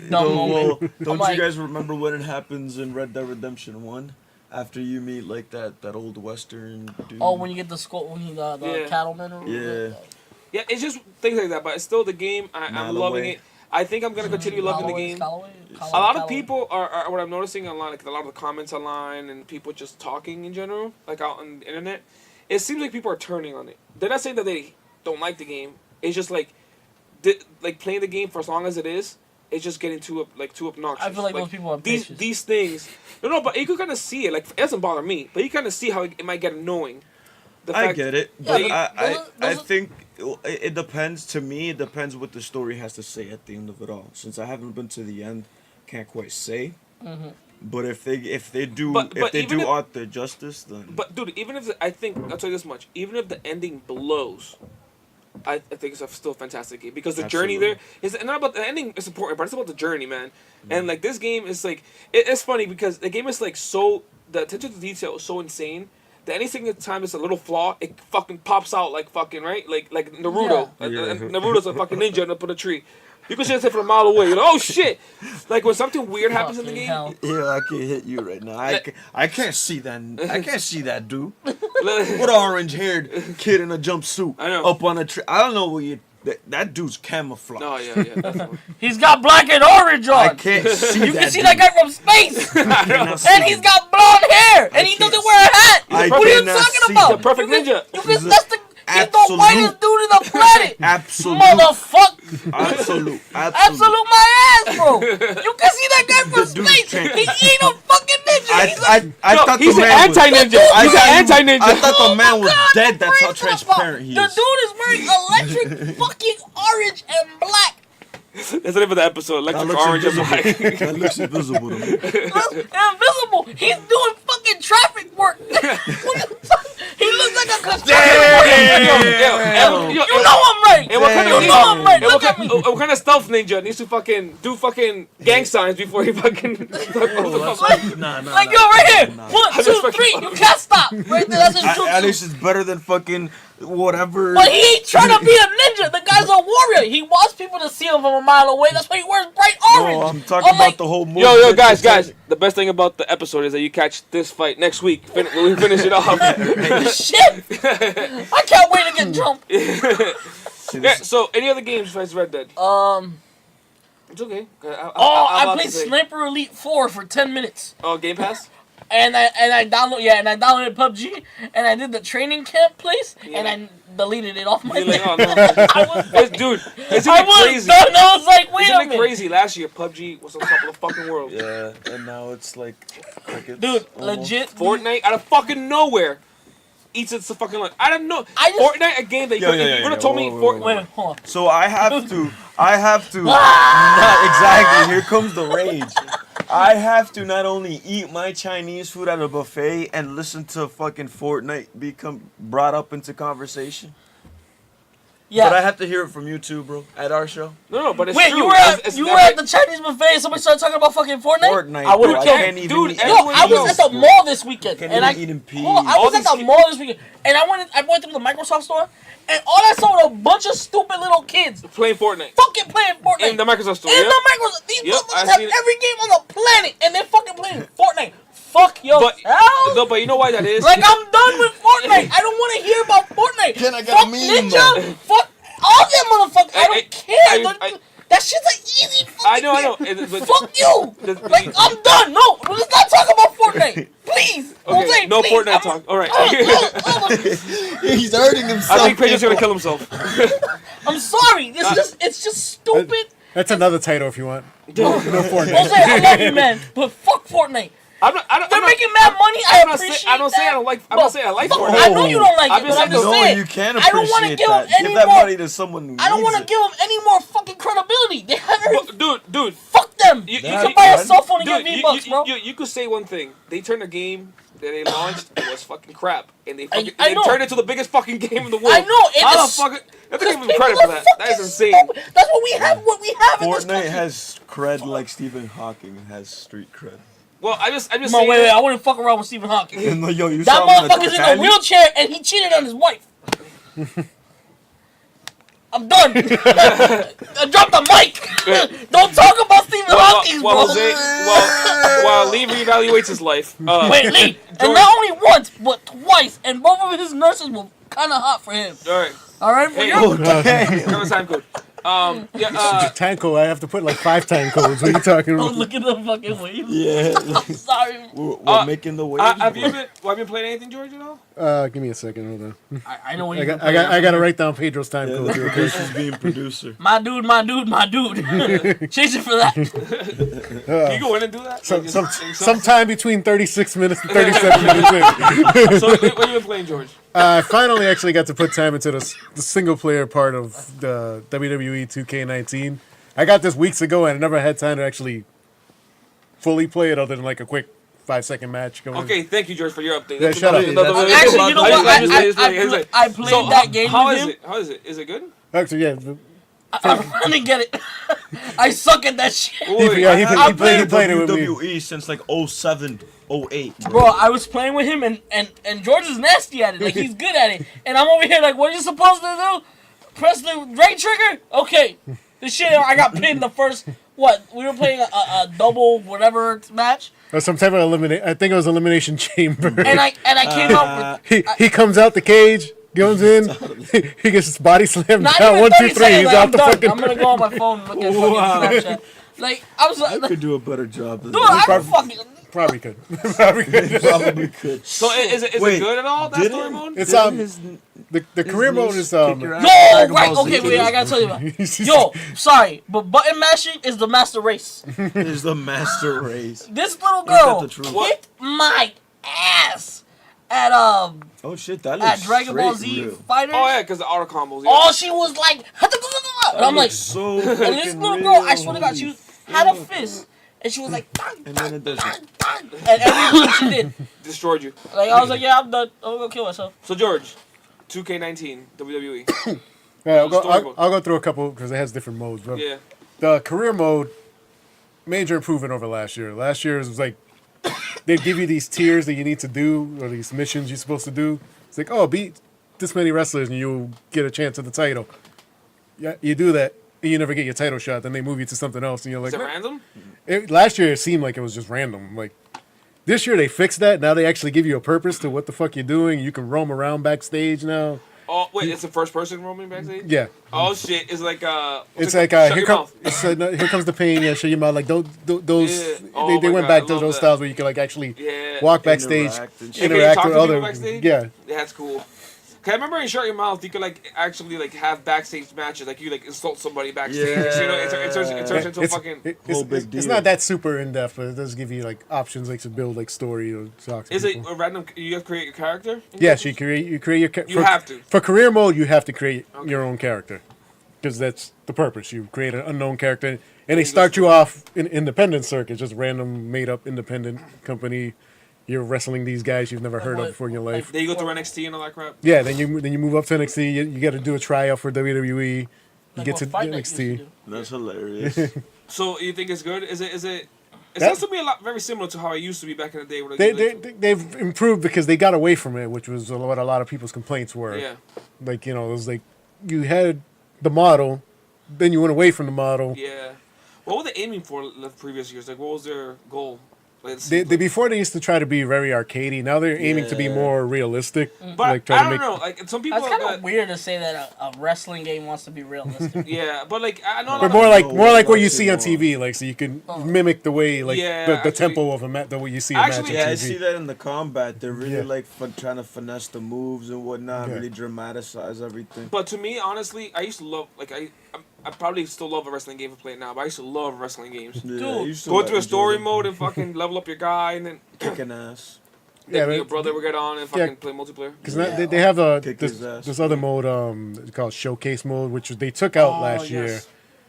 dumb moment. Don't I'm like- you guys remember when it happens in Red Dead Redemption 1? After you meet like that old western dude. Oh, when you get the skull, when you the Yeah. cattleman or Yeah. Yeah, it's just things like that. But it's still the game. I'm Malloway. loving it. I think I'm gonna continue loving the game. A lot of people are what I'm noticing online, like a lot of the comments online and people just talking in general, like out on the internet. It seems like people are turning on it. They're not saying that they don't like the game. It's just like playing the game for as long as it is. It's just getting too obnoxious. I feel like those people are patient. these things. No, but you could kind of see it. Like it doesn't bother me, but you kind of see how it might get annoying. I get it, Yeah, but but I those- think it depends. To me, it depends what the story has to say at the end of it all. Since I haven't been to the end, can't quite say. Mm-hmm. But if they do But even if- art the justice, then But dude, even if I think I'll tell you this much, even if the ending blows, I think it's still a fantastic game because the journey Absolutely. there is not about the ending is important, but it's about the journey, man. And like this game is like it's funny because the game is like so the attention to detail is so insane that any single time it's a little flaw, it fucking pops out like fucking right, like Naruto. Yeah. And Naruto's a fucking ninja up in a tree. You can see it from a mile away. You're like, oh shit! Like when something weird happens in the Fucking game. hell. yeah, I can hit you right now. I can't see that. I can't see that dude. Like- What orange haired kid in a jumpsuit I know. up on a tree? I don't know what you. That dude's camouflage. No, yeah, definitely. He's got black and orange I on. can't see You that. can see that guy from space, I cannot see and he's him. got blonde hair, and he can't doesn't wear a hat. I What are you cannot talking see about? him. Perfect ninja. You can, that's the he's the Absolute. whitest dude in the planet. Absolute. Motherfucker. Absolute. Absolute my ass, bro. You can see that guy from The dude's space. trans- He ain't a fucking ninja. He's a, I No, thought he's the an man was. anti-ninja. He's an anti-ninja. I thought the man was God, dead. That's how what are you talking transparent he about? is. The dude is wearing electric fucking orange and black. That's the name of the episode. That Electric looks orange and black. invisible. That looks invisible to me. That's invisible. He's doing fucking traffic work. He looks like a construction worker. You know I'm right. And what kind You of know I'm right. Look at me. what kind of stealth ninja needs to fucking do fucking gang signs before he fucking? Like yo, right here. Nah. 1, 2, 3. You can't stop. Right there. That's his At jutsu. least it's better than fucking whatever. But he ain't trying to be a ninja. The guy's a warrior. He wants people to see him from a mile away. That's why he wears bright orange. No, I'm talking I'm like, about the whole movie. Yo, guys. The best thing about the episode is that you catch this fight next week when we finish it off. shit. I can't wait to get jumped. Yeah. So, any other games besides Red Dead? It's okay. I played Sniper Elite 4 for 10 minutes. Oh, Game Pass. And I downloaded PUBG, and I did the training camp place, and I deleted it off my You're like, thing. oh no. Dude, isn't I it was crazy? done. I was like, wait a Isn't it minute. crazy? Last year, PUBG was on top of the fucking world. Yeah, and now it's like it's Dude, almost- legit. Fortnite out of fucking nowhere. eats its fucking lunch. I don't know. I just- Fortnite, a game that you would have told me. Wait, hold on. So I have to. Not exactly. Here comes the rage. I have to not only eat my Chinese food at a buffet and listen to fucking Fortnite become brought up into conversation. Yeah. But I have to hear it from you too, bro. At our show. No, but it's Wait, true. you were at the Chinese buffet and somebody started talking about fucking Fortnite? Fortnite. I would bro. have I killed can't it. even Dude, eat Yo, everyone I was knows. at the mall this weekend, Can't and I even eat in peace. hold on, I was at the mall this weekend, and I went through the Microsoft store, and all I saw was a bunch of stupid little kids playing Fortnite. fucking playing Fortnite. In the Microsoft store, In yeah. the Microsoft, these Yep, motherfuckers I've have seen it. every game on the planet, and they're fucking playing Fortnite. Fuck yourself. But you know why that is? Like, I'm done with Fortnite. I don't want to hear about Fortnite. Can I get Fuck a meme, Ninja. though? Fuck all them motherfuckers. I don't care. That shit's an easy fucking I know. But, Fuck you. Like, I'm done. No, let's not talk about Fortnite. Please. Okay, Jose, no please. Fortnite talk. All right. He's hurting himself. I think Pedro's gonna kill himself. I'm sorry. It's just stupid. That's another title if you want. No Fortnite. Jose, I love you, man. But fuck Fortnite. They're making mad money. I appreciate I don't say I don't like. I'm not saying I like Fortnite. I know you don't like I'm it, just but I'm saying- just No, saying. you can't I don't want to appreciate give that. them any Give that more. money to someone who I don't want want to give them any more fucking credibility. They haven't. Dude. Fuck them. You You Nah, can buy a man. cell phone and get Dude, V-Bucks, bro. you could say one thing. They turned a game that they launched was fucking crap, and they I know. turned it into the biggest fucking game in the world. I know, and How the it's- fuck? That's Because give them people credit are for that. That is fucking insane. stupid. That's what we have. What we have in this Fortnite country. has cred like Stephen Hawking has street cred. Well, I'm just Come on, saying. wait. I wouldn't fuck around with Stephen Hawking. And yo, you That saw him on the motherfucker's in a Titanic? wheelchair and he cheated on his wife. I'm done. I dropped the mic. Don't talk about Stephen Hawking, bro. While Lee reevaluates his life. Wait, Lee. And not only once, but twice. And both of his nurses were kind of hot for him. All right. All right? For Hey, you? Have a time code. Time code. I have to put like 5 time codes. What are you talking Oh, about? look at the fucking waves. Yeah. I'm sorry. We're making the waves. Have bro. you been playing anything, George? You know? Give me a second. Hold on. I know what I you're got to write down Pedro's time Yeah, code. the producer's being producer. My dude. Change it for that. You go in and do that. Sometime between 36 minutes and 37 minutes in. So what have you been playing, George? I finally actually got to put time into the single player part of the WWE 2K19. I got this weeks ago and I never had time to actually fully play it other than like a quick 5-second match going. Okay, thank you, George, for your update. Yeah, shut up. Actually, you know what? I played So, that game how with is him. it? How is it? Is it good? Actually, yeah. I didn't get it. I suck at that shit. He played it with me. WWE since like 07, 08. Bro, I was playing with him and George is nasty at it. Like, he's good at it. And I'm over here like, what are you supposed to do? Press the right trigger? Okay. This shit, I got pinned the first, what? We were playing a double whatever match. Or some type of I think it was elimination chamber. And I came out with... he comes out the cage, goes in, he gets his body slammed Not down. even 1, 2, 30 3. seconds. He's Like, out I'm the done. fucking. I'm gonna go on my phone and look at fucking Snapchat. Like, I was I like, could do a better job than dude, that. I fucking... Probably could. Probably could. Probably could. So is it Wait, good at all? That did story it? mode? It's His the career mode is Yo, right, okay, wait, I gotta tell you about it. Yo, sorry, but button mashing is the master race. is the master race. This little that girl the truth? hit my ass at Oh shit, that looks at Dragon Ball straight Z real. Fighters. Oh yeah, because the auto combos. Yeah. All she was like, and I'm like, So and this fucking little real. girl, I swear to God, she had a fist, and she was like, And then it does it. and every move she did, Destroyed you. like I was like, yeah, I'm done. I'm gonna go kill myself. So George, 2K19 WWE. Yeah, I'll Story mode. go through a couple because it has different modes. But Yeah. the career mode, major improvement over last year. Last year was like they give you these tiers that you need to do or these missions you're supposed to do. It's like, oh, beat this many wrestlers and you'll get a chance at the title. Yeah, you do that and you never get your title shot. Then they move you to something else and you're like, Is it random? Last year it seemed like it was just random. Like this year they fixed that. Now they actually give you a purpose to what the fuck you're doing. You can roam around backstage now. Oh wait, it's a first person roaming backstage. Yeah. Oh shit, it's like It's like shut here your comes mouth. here comes the pain. Yeah, shut your mouth. Like those Yeah. Oh they my went God, back I to love those that. styles where you can like actually Yeah. walk backstage, Interact and shit. You can interact talk with to other people backstage? yeah. That's cool. 'Cause I remember in Shut Your Mouth, you could like actually like have backstage matches, like you like insult somebody backstage. Yeah. You know, it turns into a fucking. Whole big It's deal. not that super in depth, but it does give you like options like to build like story or talk to Is it people. a random? You have to create your character. Yes, you create your You have to. for career mode. You have to create Okay. your own character because that's the purpose. You create an unknown character, and they you start go you off in independent circuit, just random made up independent company. You're wrestling these guys you've never heard of before in your life. Then you go through NXT and all that crap. Yeah, then you move up to NXT. You got to do a tryout for WWE. You Like get what to Fight Night used to NXT. do. That's hilarious. So you think it's good? Is it? It That- sounds to me a lot very similar to how it used to be back in the day. Where They've improved because they got away from it, which was what a lot of people's complaints were. yeah. Like, it was like you had the model, then you went away from the model. Yeah. What were they aiming for the previous years? Like, what was their goal? Like, Before they used to try to be very arcadey. Now they're aiming to be Yeah. more realistic. but Like try I to don't make. know. Like some people That's have kind got, of weird to say that a wrestling game wants to be realistic. yeah, but like I know a lot But of more like what you watch see it on more. TV, like so you can Oh. mimic the way like Yeah, the actually- tempo of the way you see a Actually, match Yeah, on I TV. see that in the combat. They're really Yeah. like trying to finesse the moves and whatnot, Yeah. really dramatize everything. But to me, honestly, I used to love like I probably still love a wrestling game for playing now, but I used to love wrestling games. Yeah, Dude, I used to Going through a enjoy story them. mode and fucking level up your guy, and then Kicking ass. then Yeah, your but- brother would get on and fucking play multiplayer. Because Yeah. they have Kick this, his ass. this other mode called Showcase mode, which they took out last year. yes.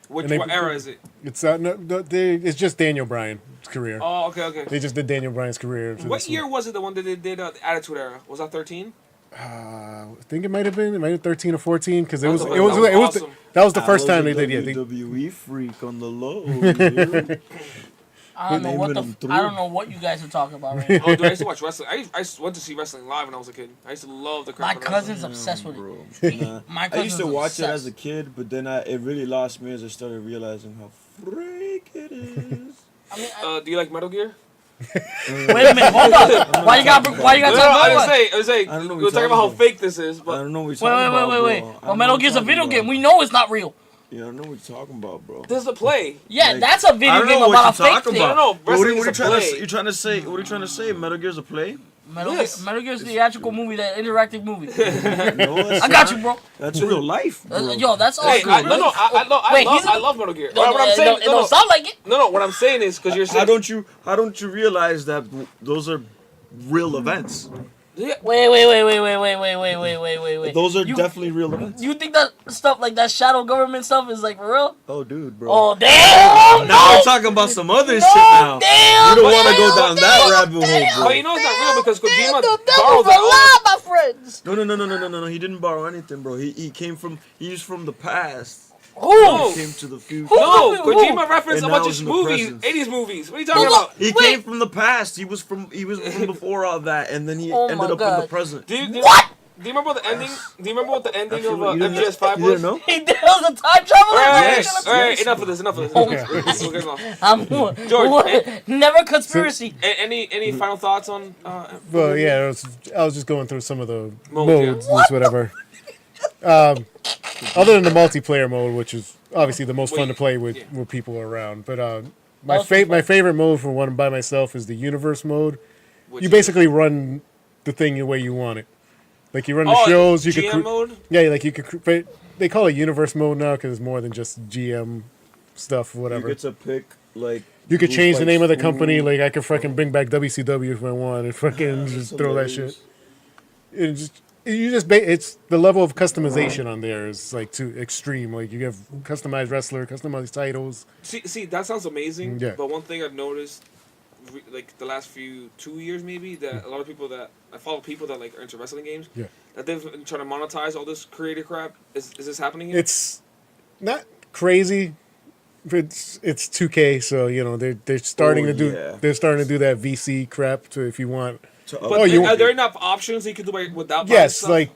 Which And they- what era is it? It's it's just Daniel Bryan's career. Oh, okay. They just did Daniel Bryan's career. for What this year one. was it? The one that they did the Attitude Era? Was that 13? I think it might have been 13 or 14 because That was awesome. that was the I first was time a they did. Yeah, they, WWE freak on the low. dude. I don't know what Naming them I don't know what you guys are talking about right now. Oh, dude, I used to watch wrestling. I went to see wrestling live when I was a kid. I used to love the crap. My cousin's obsessed with Bro. it. Nah. My I used cousin's to watch it as a obsessed. kid, but then it really lost me as I started realizing how freak it is. I mean, Do you like Metal Gear? wait a minute, hold on. Why you got No, talk I about was what? saying, I was saying, I don't know what we were talking you're about how talking fake this is, I but don't know what you're Wait, talking about, wait. bro. I Well, don't know Metal what Gear's a you're video talking game. about. We know it's not real. Yeah, I don't know what you're talking about, bro. this is a play. Yeah, Like, that's a video I don't game know about a what you're fake talking thing. I don't know. What are Wrestling you is a trying to play. say? You're trying to say? What are you trying to say? Metal Gear's a play? Yes. Metal Gear's the theatrical movie, that interactive movie. No, it's I got not. you, bro. That's real life, bro. Yo, that's all Hey, good. I Wait, he's a- love Metal Gear. No, What I'm saying, it don't sound like it. no, what I'm saying is because you're saying, How don't you realize that those are real events? yeah, Wait. Those are You- definitely real events. You think that stuff like that shadow government stuff is like for real? Oh, dude, bro. Oh damn! Now we're talking about some other shit now. Damn! You don't want to go down that rabbit hole, but bro. you know it's not real because Kojima The borrowed devil's a lie, that. my friends. No. He didn't borrow anything, bro. He's from the past. Who? He came to the future. No, Who? Kojima referenced And a bunch now of it's in the movies, present. 80s movies. What are you talking Hold about? up. He Wait. came from the past. He was from before all that, and then he Oh my ended up in God. the present. Do you What? Do you remember what the ending? Do you remember what the ending of You didn't- MGS5 you was? didn't know? He did was a time traveler. Yes. All right, enough of this. Enough of this. We're getting off. I'm never conspiracy. Any final thoughts on? Well, yeah, I was just going through some of the Modes, modes, just whatever. Other than the multiplayer mode, which is obviously the most fun to play with people around. But my favorite mode for one by myself is the universe mode. Which You is- basically run the thing the way you want it. Like you run the Oh, shows. You GM could mode. yeah, like you could. They call it universe mode now because it's more than just GM stuff, You whatever. get to pick like. You could who change the name of the fights company. who. Like I could fucking bring back WCW if I want, and fucking just throw that shit. Hilarious. It's the level of customization on there is like too extreme. Like you have customized wrestler, customized titles. See, that sounds amazing. Yeah. But one thing I've noticed, like the last 2 years maybe, that a lot of people that I follow people that like are into wrestling games. Yeah. That they've been trying to monetize all this creative crap. Is this happening here? It's not crazy. It's 2K, so you know they're starting to do yeah. they're starting to do that VC crap. So if you want, To But Oh, are there enough options you can do without? buying yes, stuff? like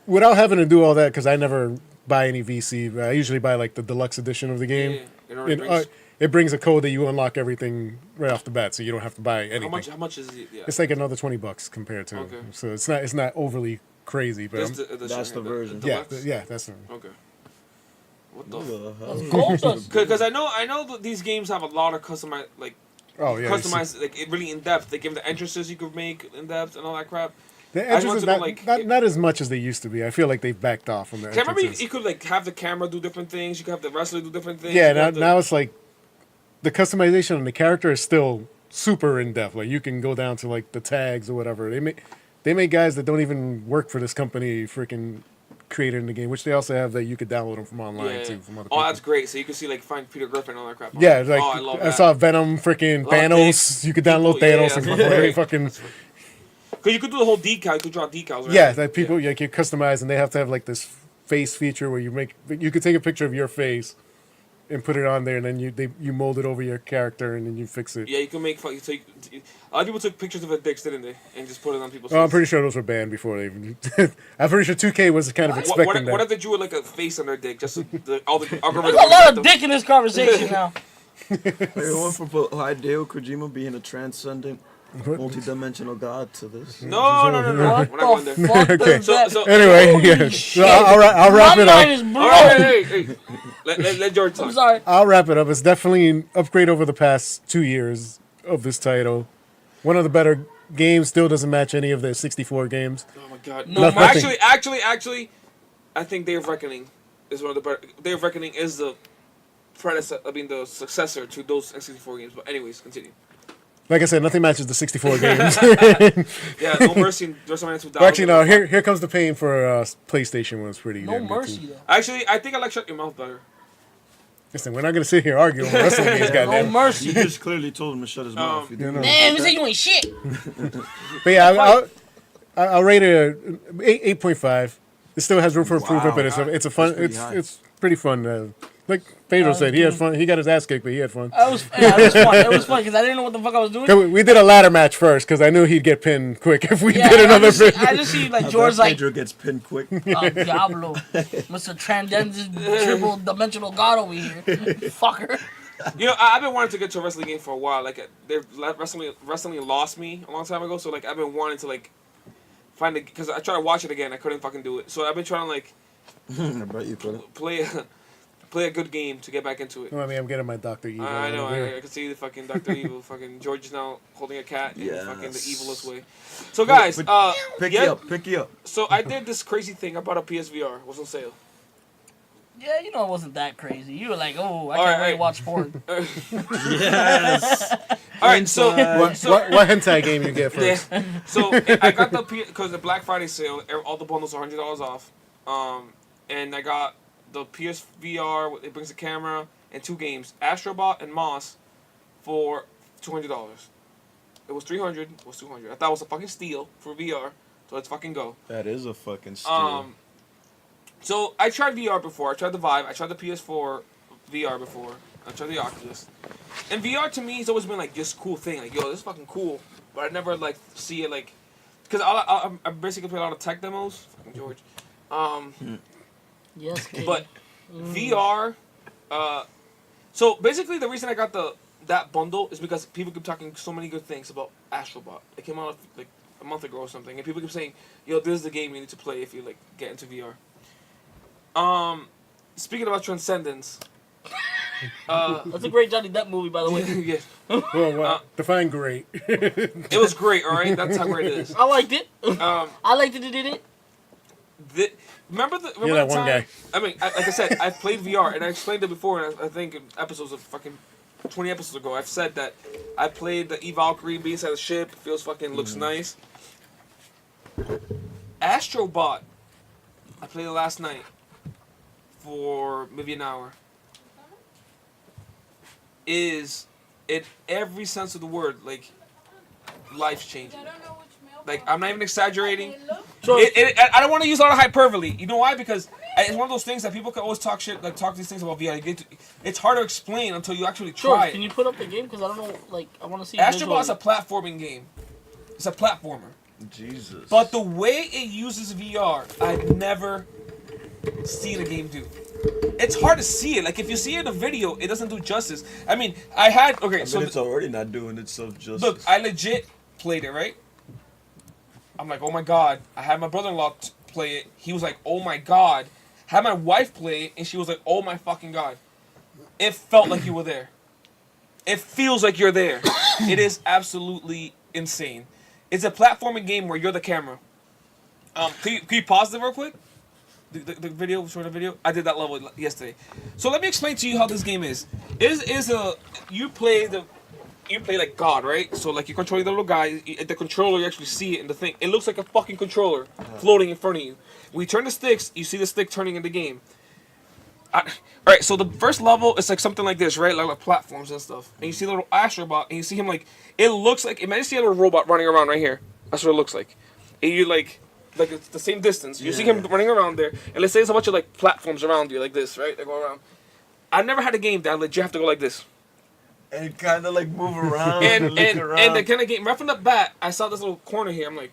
without having to do all that because I never buy any VC. I usually buy like the deluxe edition of the game. Yeah, in order And, to bring- it brings a code that you unlock everything right off the bat, so you don't have to buy anything. How much is it? Yeah. It's like another $20 compared to. Okay. So it's not overly crazy, but This That's the version. yeah, deluxe? that's Okay. What the? What the hell? Because I know that these games have a lot of customized oh yeah, customized like really in depth. They give the entrances you could make in depth and all that crap. The I just entrances wanted to know, not as much as they used to be. I feel like they've backed off from the Can't remember entrances. you could like have the camera do different things. You could have the wrestler do different things. Yeah, you could now, have the- now it's like the customization on the character is still super in depth. Like you can go down to like the tags or whatever. They make guys that don't even work for this company freaking created in the game, which they also have that you could download them from online too from other people. Oh, that's great. So you can see like find Peter Griffin and all that crap. Yeah, like oh, I love I that. saw Venom, freaking A lot of Thanos. dicks. You could download People- yeah, Thanos yeah, and that's right. fucking Because you could do the whole decal. You could draw decals. Right? yeah. Like people like you customize and they have to have like this face feature where you could take a picture of your face and put it on there, and then you mold it over your character and then you fix it. Yeah, you can make fun. So a lot of people took pictures of their dicks, didn't they? And just put it on people's. Oh, I'm faces. pretty sure those were banned before they even. I'm pretty sure 2K was kind of expecting What that. if they drew like a face on their dick? Just so all the There's algorithms. a lot of dick in this conversation now. Everyone from Hideo Kojima being a transcendent, multi-dimensional god to this. No. We're not going What there. the fuck Okay. does that? So Anyway, Holy yeah. shit. So I'll wrap My it mind up. is blown. all right, hey. Let George talk. I'm sorry. I'll wrap it up. It's definitely an upgrade over the past 2 years of this title. One of the better games. Still doesn't match any of the 64 games. Oh my god. No, No, nothing. actually, I think Day of Reckoning is one of the better. Day of Reckoning is the predecessor. I mean, the successor to those N64 games. But anyways, continue. Like I said, nothing matches the 64 games. Yeah, No Mercy and WrestleMania 2000. Actually, no. Here comes the pain for PlayStation one. It's pretty. No damn good, mercy too. though. Actually, I think I like Shut Your Mouth better. Listen, we're not gonna sit here arguing over wrestling games, No goddamn. You mercy. just clearly told him to shut his mouth. You you didn't know. Man, you say you ain't shit. But yeah, I'll rate it a 8.5. It still has room for improvement, but it's a fun. pretty high. It's pretty fun. Like Pedro said, he had fun. He got his ass kicked, but he had fun. It was fun. It was fun because I didn't know what the fuck I was doing. 'Cause we did a ladder match first because I knew he'd get pinned quick if we Yeah, did another. I just see like George George like Pedro gets pinned quick. Diablo, Mr. Transcendent Triple Dimensional God over here, fucker. You know, I've been wanting to get to a wrestling game for a while. Like, wrestling lost me a long time ago. So like, I've been wanting to like find it because I tried to watch it again. I couldn't fucking do it. So I've been trying to like I bet you could. play a good game to get back into it. Well, I mean, I'm getting my Dr. Evil. I know. over here. I can see the fucking Dr. Evil. Fucking George is now holding a cat in fucking the Yes. evilest way. So guys, Pick yeah, you up. Pick you up. So I did this crazy thing. I bought a PSVR. It was on sale. Yeah, you know it wasn't that crazy. You were like, oh, I All can't right, wait to watch porn. Yes. All right, so What hentai game you get first? yeah, so I got because the Black Friday sale, all the bundles are $100 off. And I got the PSVR. It brings a camera and 2 games, Astrobot and Moss, for $200. It was $300. It was $200. I thought it was a fucking steal for VR. So let's fucking go. That is a fucking steal. So I tried VR before. I tried the Vive. I tried the PS4 VR before. I tried the Oculus. And VR to me has always been like this cool thing. Like, yo, this is fucking cool. But I never like see it like, because I basically play a lot of tech demos. Fucking George. Yes, kid. But VR. So basically, the reason I got that bundle is because people keep talking so many good things about Astrobot. It came out like a month ago or something, and people keep saying, "Yo, this is the game you need to play if you like get into VR." Speaking about Transcendence, That's a great Johnny Depp movie, by the way. yeah, Well, define great. it was great. All right, that's how great it is. I liked it. Um, I liked it. It did it. remember You're the that time? one guy. I mean, like I said, I've played VR, and I explained it before. And I think in episodes of fucking 20 episodes ago, I've said that I played the Valkyrie, being inside the ship, feels fucking looks nice. Astrobot, I played it last night for maybe an hour. Is in every sense of the word like life changing. Like I'm not even exaggerating. So I don't want to use a lot of hyperbole. You know why? Because it's one of those things that people can always talk shit, like talk these things about VR. It's hard to explain until you actually try George, can it. you put up the game? Because I don't know. Like, I want to see. Astrobot's a visually. platforming game. It's a platformer. Jesus. But the way it uses VR, I've never seen a game do. It's hard to see it. Like if you see it in a video, it doesn't do justice. I mean, so it's already not doing itself justice. look, I legit played it, right? I'm like, oh my god. I had my brother-in-law play it. He was like, oh my god. Had my wife play it, and she was like, oh my fucking god. It felt like you were there. It feels like you're there. It is absolutely insane. It's a platforming game where you're the camera. Can you pause it real quick? The video, sort of video. I did that level yesterday. So let me explain to you how this game is. You play like God, right? So like you're controlling the little guy. The controller, you actually see it in the thing. It looks like a fucking controller floating in front of you. When you turn the sticks, you see the stick turning in the game. Alright, so the first level is like something like this, right? Like platforms and stuff. And you see the little astrobot, and you see him like, it looks like, imagine you see a little robot running around right here. That's what it looks like. And you like it's the same distance. You see him running around there, and let's say there's a bunch of like platforms around you, like this, right? They go around. I never had a game that legit have to go like this. And kind of like move around and look around. And the kind of game, right from the bat, I saw this little corner here. I'm like,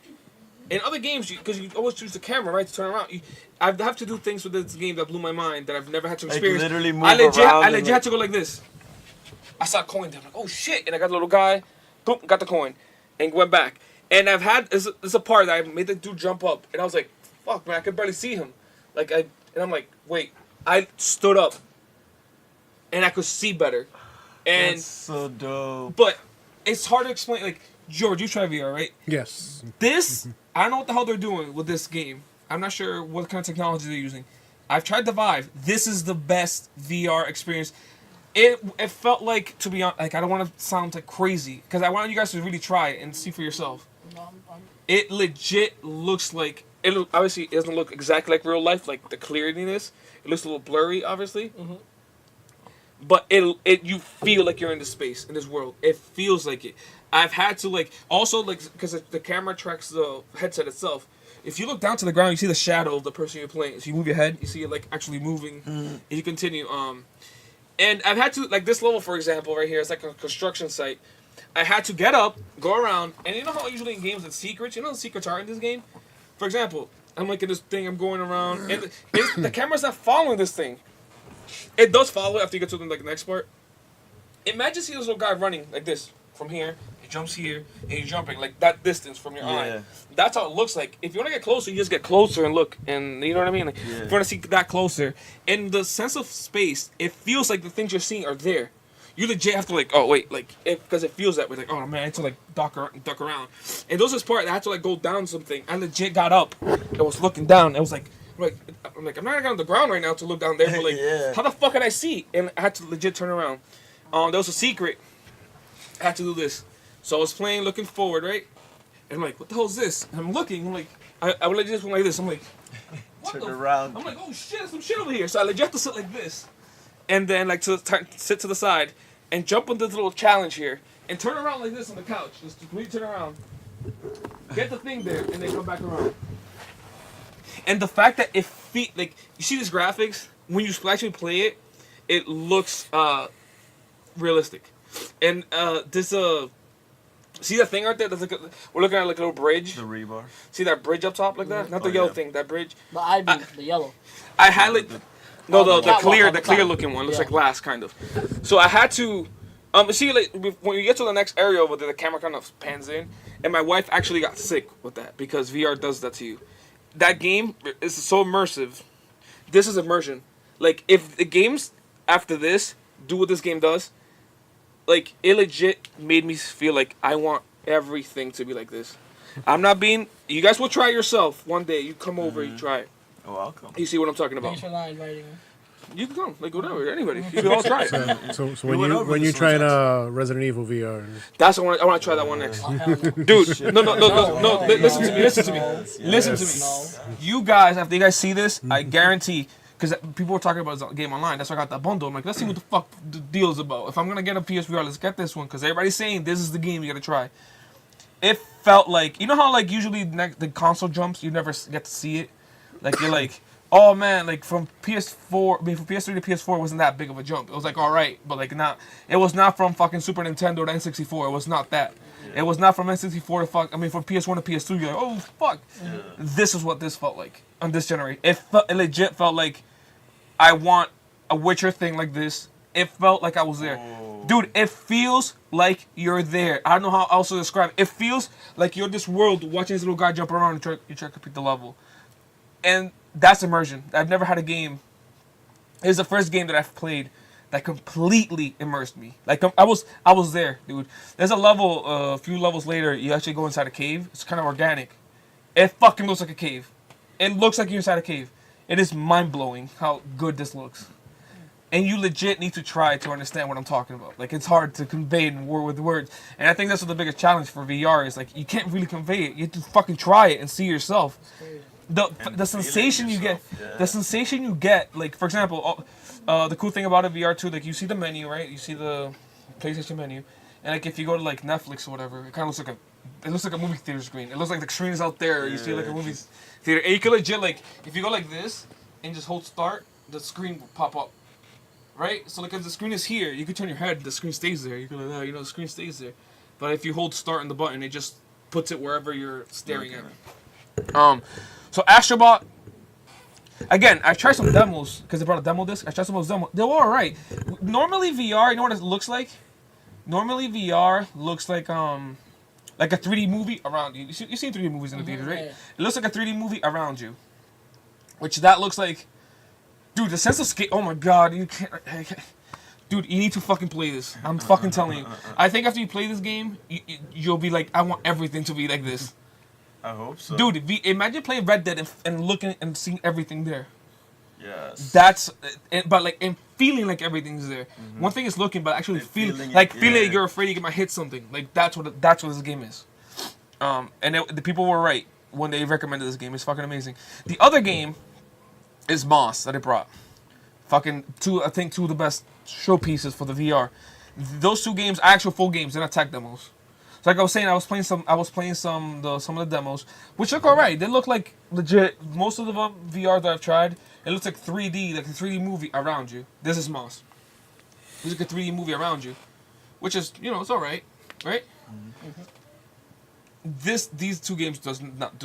in other games, because you always choose the camera, right, to turn around. I have to do things with this game that blew my mind that I've never had to experience. Like literally move I around. legit had to go like this. I saw a coin there. I'm like, oh shit! And I got the little guy, boom, got the coin, and went back. And I've had this a part that I made the dude jump up, and I was like, fuck, man, I could barely see him. And I'm like, wait, I stood up, and I could see better. And that's so dope. But it's hard to explain. Like, George, you try VR, right? Yes. This, I don't know what the hell they're doing with this game. I'm not sure what kind of technology they're using. I've tried the Vive. This is the best VR experience. It felt like, to be honest, like I don't want to sound like crazy, because I want you guys to really try it and see for yourself. It legit looks like, obviously it doesn't look exactly like real life, like the clariness. It looks a little blurry, obviously. Mm-hmm. But you feel like you're in this space, in this world. It feels like it. I've had to also because the camera tracks the headset itself. If you look down to the ground, you see the shadow of the person you're playing. So you move your head, you see it actually moving, and you continue. And I've had to, this level, for example, right here, it's like a construction site. I had to get up, go around, and you know how usually in games it's secrets? You know the secrets are in this game? For example, I'm in this thing, I'm going around, and the camera's not following this thing. It does follow it after you get to the next part. Imagine seeing this little guy running like this, from here, he jumps here, and he's jumping that distance from your eye. That's how it looks like. If you want to get closer, you just get closer and look, and you know what I mean? If you want to see that closer, in the sense of space, it feels like the things you're seeing are there. You legit have to oh wait, because it feels that way. Oh man, I have to duck around. And those is part I had to go down something. I legit got up. I was looking down. It was I'm not gonna on the ground right now to look down there. But how the fuck can I see? And I had to legit turn around. There was a secret. I had to do this. So I was playing, looking forward, right? And I'm like, what the hell is this? And I'm looking. I'm like, I would legit just went like this. I'm like, what turn around. I'm like, oh shit, there's some shit over here. So I legit have to sit like this, and then sit to the side and jump into this little challenge here and turn around like this on the couch. Just completely turn around, get the thing there, and then come back around. And the fact that it you see these graphics when you actually play it, it looks realistic. And see that thing right there? We're looking at a little bridge. The rebar. See that bridge up top like that? Not the yellow thing. That bridge. The ivy, the yellow. I had the clear top. looking one. Looks like glass kind of. So I had to see when you get to the next area over there, the camera kind of pans in, and my wife actually got sick with that because VR does that to you. That game is so immersive. This is immersion. If the games after this do what this game does, it legit made me feel like I want everything to be like this. I'm not being... You guys will try it yourself one day. You come over, you try it. Oh, I'll come. You see what I'm talking about. Thanks for not inviting me. You can come. Whatever. Anybody. You can all try it. So when you try Resident Evil VR, That's what I want to try that one next. Dude, no. Listen to me. You guys, after you guys see this, I guarantee... Because people were talking about the game online. That's why I got that bundle. I'm like, let's see what the fuck the deal is about. If I'm going to get a PSVR, let's get this one. Because everybody's saying this is the game you got to try. It felt like... You know how usually the console jumps, you never get to see it? You're like, oh man, from PS4... from PS3 to PS4 wasn't that big of a jump. It was alright, but not... It was not from fucking Super Nintendo to N64. It was not that. Yeah. It was not from N64 to from PS1 to PS2. You're like, oh fuck. Yeah. This is what this felt like on this generation. It legit felt like I want a Witcher thing like this. It felt like I was there. Oh. Dude, it feels like you're there. I don't know how else to describe it. It feels like you're in this world watching this little guy jump around and try to complete the level. And that's immersion. I've never had a game. It's the first game that I've played that completely immersed me. I was there, dude. There's a level, a few levels later, you actually go inside a cave. It's kind of organic. It fucking looks like a cave. It looks like you're inside a cave. It is mind-blowing how good this looks. And you legit need to try to understand what I'm talking about. Like, it's hard to convey it with words. And I think that's what the biggest challenge for VR is. Like, you can't really convey it. You have to fucking try it and see yourself. The sensation you get, the sensation you get, like, for example, the cool thing about a VR too, like, you see the menu, right? You see the PlayStation menu. And, like, if you go to, like, Netflix or whatever, it kind of looks like a movie theater screen. It looks like the screen is out there. You see, like, a movie theater. And you can legit, like, if you go like this and just hold start, the screen will pop up. Right? So, like, if the screen is here, you can turn your head, the screen stays there. You can, like, oh, you know, the screen stays there. But if you hold start on the button, it just puts it wherever you're staring at. So Astrobot, again, I tried some demos, because they brought a demo disc. I tried some of those demos. They were alright. Normally, VR, you know what it looks like? Normally, VR looks like a 3D movie around you. You've seen 3D movies in the theater, right? Yeah. It looks like a 3D movie around you. Which that looks like... Dude, the sense of scale... Oh my god, you can't... Dude, you need to fucking play this. I'm fucking telling you. I think after you play this game, you'll be like, I want everything to be like this. I hope so. Dude, imagine playing Red Dead and looking and seeing everything there. Yes. That's... But like, and feeling like everything's there. Mm-hmm. One thing is looking, but actually feeling like you're afraid you might hit something. Like, that's what this game is. And the people were right when they recommended this game. It's fucking amazing. The other game is Moss that it brought. Fucking two of the best showpieces for the VR. Those two games are actual full games. They're not tech demos. So like I was saying, I was playing some of the demos, which look alright. They look like legit. Most of the VR that I've tried, it looks like 3D, like a 3D movie around you. This is Moss. It's like a 3D movie around you, which is, you know, it's alright, right? Mm-hmm. These two games do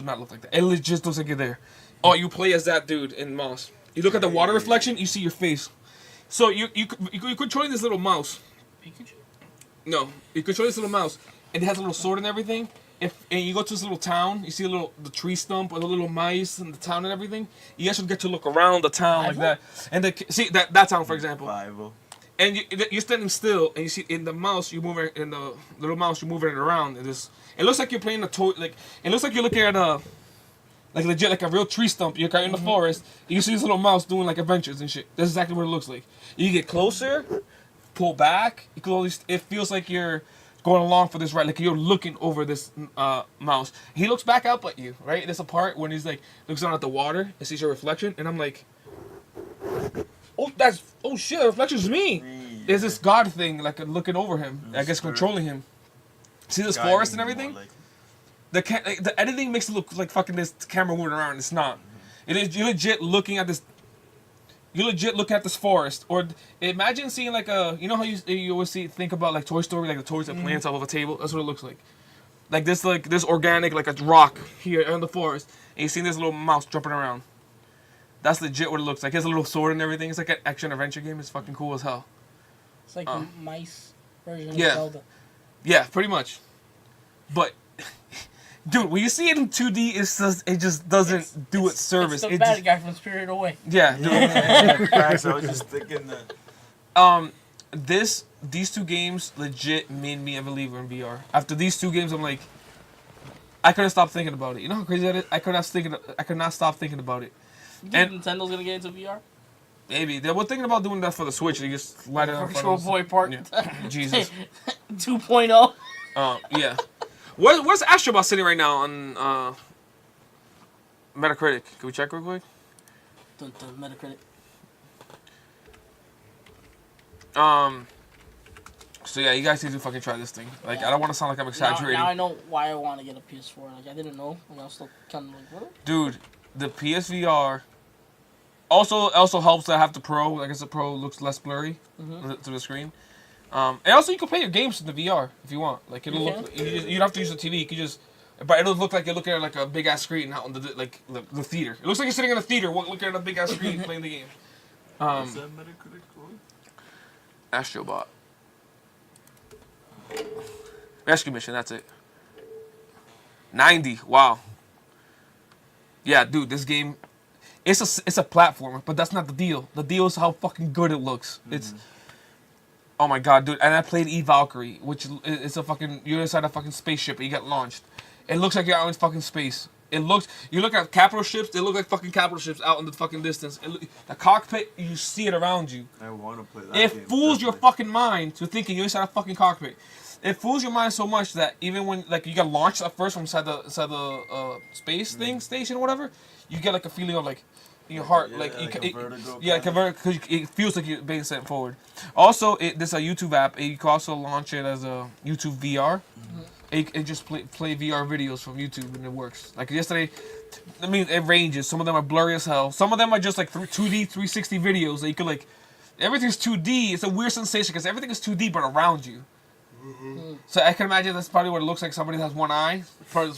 not look like that. It just looks like you're there. Oh, you play as that dude in Moss. You look at the water reflection, you see your face. So you're controlling this little mouse. Pikachu? No, you control this little mouse, and it has a little sword and everything. And you go to this little town, you see the tree stump or the little mice and the town and everything. You actually get to look around the town like that. And see that town, for example. Bible. And you're standing still, and you see in the mouse, you're moving it around. And it looks like you're playing a toy. Like, it looks like you're looking at like legit, like a real tree stump. You're in the forest. And you see this little mouse doing like adventures and shit. That's exactly what it looks like. You get closer, pull back. It feels like you're going along for this ride, like you're looking over this mouse. He looks back up at you, right? There's a part when he's like looks down at the water and sees your reflection, and I'm like, oh shit, the reflection's me. There's this God thing like looking over him, I guess controlling him. See this forest and everything? The editing makes it look like fucking this camera moving around. It's not. It is. You're legit looking at this. You legit look at this forest, or imagine seeing like you know how you always think about like Toy Story, like the toys that plants off of a table. That's what it looks like. Like this organic, like a rock here in the forest, and you see this little mouse jumping around. That's legit what it looks like. He has a little sword and everything. It's like an action adventure game. It's fucking cool as hell. It's like a mice version of yeah. Zelda. Yeah, pretty much. But. Dude, when you see it in 2D, it just doesn't do its service. It's the bad guy from Spirited Away. Yeah, dude. I was just thinking that. These two games legit made me a believer in VR. After these two games, I'm like, I couldn't stop thinking about it. You know how crazy that is? I could not stop thinking about it. You think Nintendo's gonna get into VR? Maybe they were thinking about doing that for the Switch. They just light it up. Virtual Boy Part. Yeah. Jesus. 2.0. Yeah. Where's Astrobot sitting right now on Metacritic? Can we check real quick? The Metacritic. So yeah, you guys need to fucking try this thing. Like, I don't want to sound like I'm exaggerating. Now I know why I want to get a PS4. Like, I didn't know. Like, I was still kind of like, what? Dude, the PSVR also helps that I have the Pro. I guess the Pro looks less blurry to the screen. And also you can play your games in the VR if you want. Like it'll look, you don't have to use the TV. You can just, but it'll look like you're looking at like a big ass screen out on the theater. It looks like you're sitting in a theater looking at a big ass screen playing the game. What's that Metacritic called? Astrobot. Rescue mission. That's it. 90. Wow. Yeah, dude, this game. It's a platformer, but that's not the deal. The deal is how fucking good it looks. It's. Oh my god, dude. And I played E-Valkyrie, which is a fucking... You're inside a fucking spaceship and you get launched. It looks like you're out in fucking space. It looks. You look at capital ships. They look like fucking capital ships out in the fucking distance. The cockpit, you see it around you. I want to play that. It game, fools your definitely. fucking mind to thinking you're inside a fucking cockpit. It fools your mind so much that even when like you get launched at first from inside the space thing station or whatever, you get like a feeling of like in your heart, Yeah, like like a vertigo yeah, kinda. because it feels like you're being sent forward. Also, this is a YouTube app. You can also launch it as a YouTube VR. It just play VR videos from YouTube and it works. Like yesterday, I mean, it ranges. Some of them are blurry as hell. Some of them are just like 2D 360 videos that you could like. Everything's 2D. It's a weird sensation because everything is 2D but around you. So I can imagine that's probably what it looks like. Somebody has one eye. Probably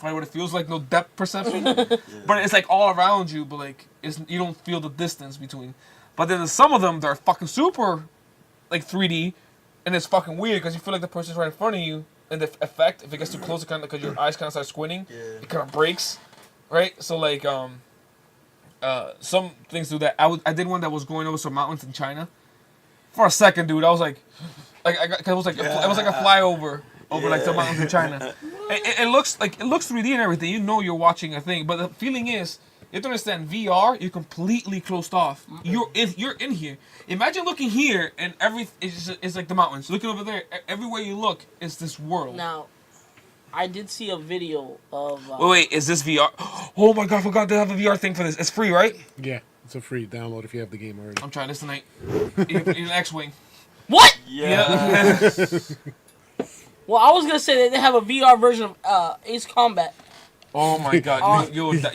what it feels like. No depth perception. But it's like all around you. But like you don't feel the distance between. But then some of them they're fucking super, like 3D, and it's fucking weird because you feel like the person's right in front of you. And the effect, if it gets too close, it kind of because your eyes kind of start squinting, it kind of breaks, right? So like some things do that. I did one that was going over some mountains in China. For a second, dude, I was like it was like it was like a flyover over like the mountains in China. It looks 3D and everything. You know you're watching a thing, but the feeling is you have to understand VR. You're completely closed off. You're in here. Imagine looking here and it's like the mountains. Looking over there, everywhere you look is this world. Now, I did see a video of. Wait, is this VR? Oh my god, I forgot to have a VR thing for this. It's free, right? Yeah, it's a free download if you have the game already. I'm trying this tonight. In X-Wing. What? Yeah. Well, I was gonna say they have a VR version of Ace Combat. Oh my god, you would die.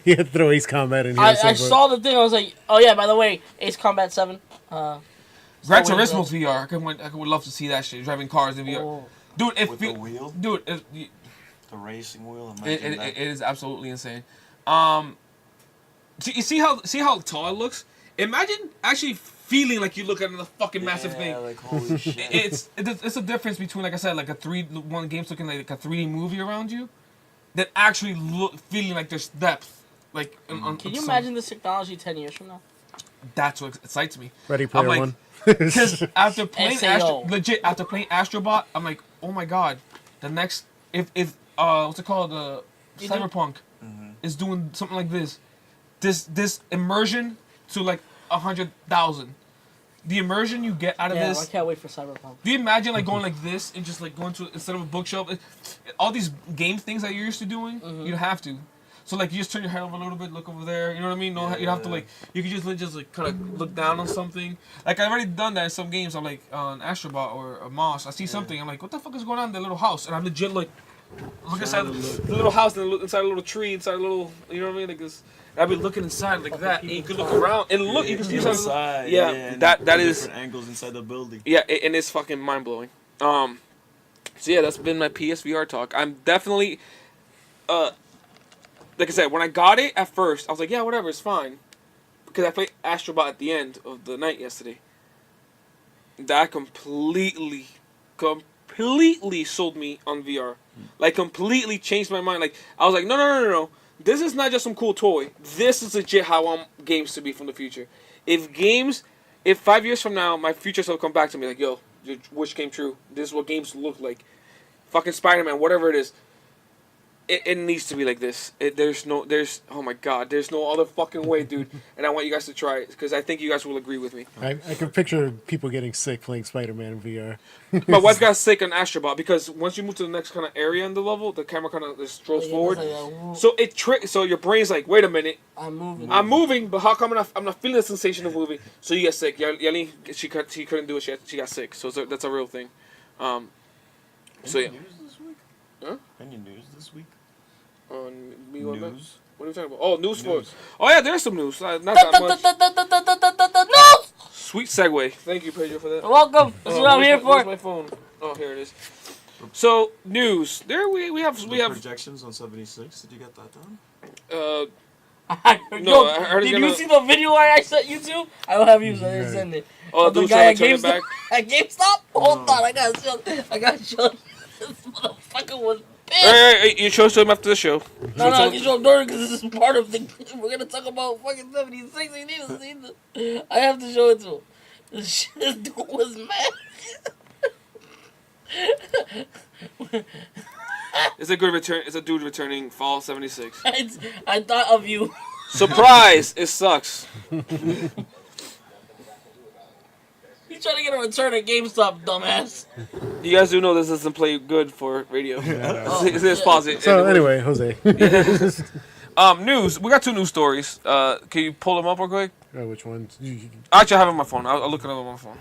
He had to throw Ace Combat in here. I saw the thing. I was like, oh yeah. By the way, Ace Combat 7. Gran Turismo's VR. I would love to see that shit. Driving cars in VR. Oh. Dude, With the wheel? Dude, The racing wheel. it is absolutely insane. You see how tall it looks? Imagine actually feeling like you look at the fucking massive thing. Like holy shit. It's a difference between, like I said, like one game's looking like a 3D movie around you, than actually feeling like there's depth. Like Can you imagine this technology 10 years from now? That's what excites me. Ready Player I'm like, One. Because after playing SAO. after playing Astrobot, I'm like, oh my god, the next if what's it called, Cyberpunk is doing something like this immersion to like 100,000. The immersion you get out of Yeah, this. I can't wait for Cyberpunk. Do you imagine like going like this and just like going to instead of a bookshelf, all these game things that you're used to doing, you don't have to. So like you just turn your head over a little bit, look over there. You know what I mean? No, you don't have to like. You can just like kind of look down on something. Like I've already done that in some games. I'm like on Astrobot or a Moss. I see something. I'm like, what the fuck is going on in the little house? And I'm legit like, look inside the little house, and look inside a little tree, inside a little. You know what I mean? Like this. I've been looking inside like that, and you can look around and look. You can see inside. Yeah, that is different angles inside the building. Yeah, and it's fucking mind blowing. So yeah, that's been my PSVR talk. I'm definitely, like I said, when I got it at first, I was like, yeah, whatever, it's fine, because I played Astrobot at the end of the night yesterday. That completely sold me on VR. Like completely changed my mind. Like I was like, no. This is not just some cool toy. This is legit how I want games to be from the future. If 5 years from now, my future self come back to me like, yo, your wish came true. This is what games look like. Fucking Spider-Man, whatever it is. It needs to be like this. Oh my god, there's no other fucking way, dude. And I want you guys to try it, because I think you guys will agree with me. I can picture people getting sick playing Spider-Man in VR. My wife got sick on Astrobot, because once you move to the next kind of area in the level, the camera kind of just strolls forward. So your brain's like, wait a minute. I'm moving, but how come I'm not feeling the sensation of moving? So you get sick. Yali, she couldn't do it. She got sick. So that's a real thing. So yeah. News this week? Huh? Any news this week? News? What are we talking about? Oh, news for. Oh yeah, there's some news. Not that much. News! Sweet segue. Thank you, Pedro, for that. You're welcome. That's what I'm here for. Where's my phone? Oh, here it is. So news. There we have projections on 76. Did you get that done? No, I heard did you see the video I sent you to? I don't have you, so I didn't send it. Oh, the dude, guy at turn it GameStop. back. At GameStop? Hold on, I got show. This motherfucker was pissed. Hey, you show him after the show. No, you show him during, because this is part of the. We're gonna talk about fucking 76. You need to see this. I have to show it to him. This dude was mad. It's a good return. It's a dude returning fall 76. I thought of you. Surprise! It sucks. He's trying to get a return at GameStop, dumbass. You guys do know this doesn't play good for radio. It's pause it. So anyway, Jose. News. We got 2 news stories. Can you pull them up real quick? Which ones? Actually, I have it on my phone. I'll look it up on my phone.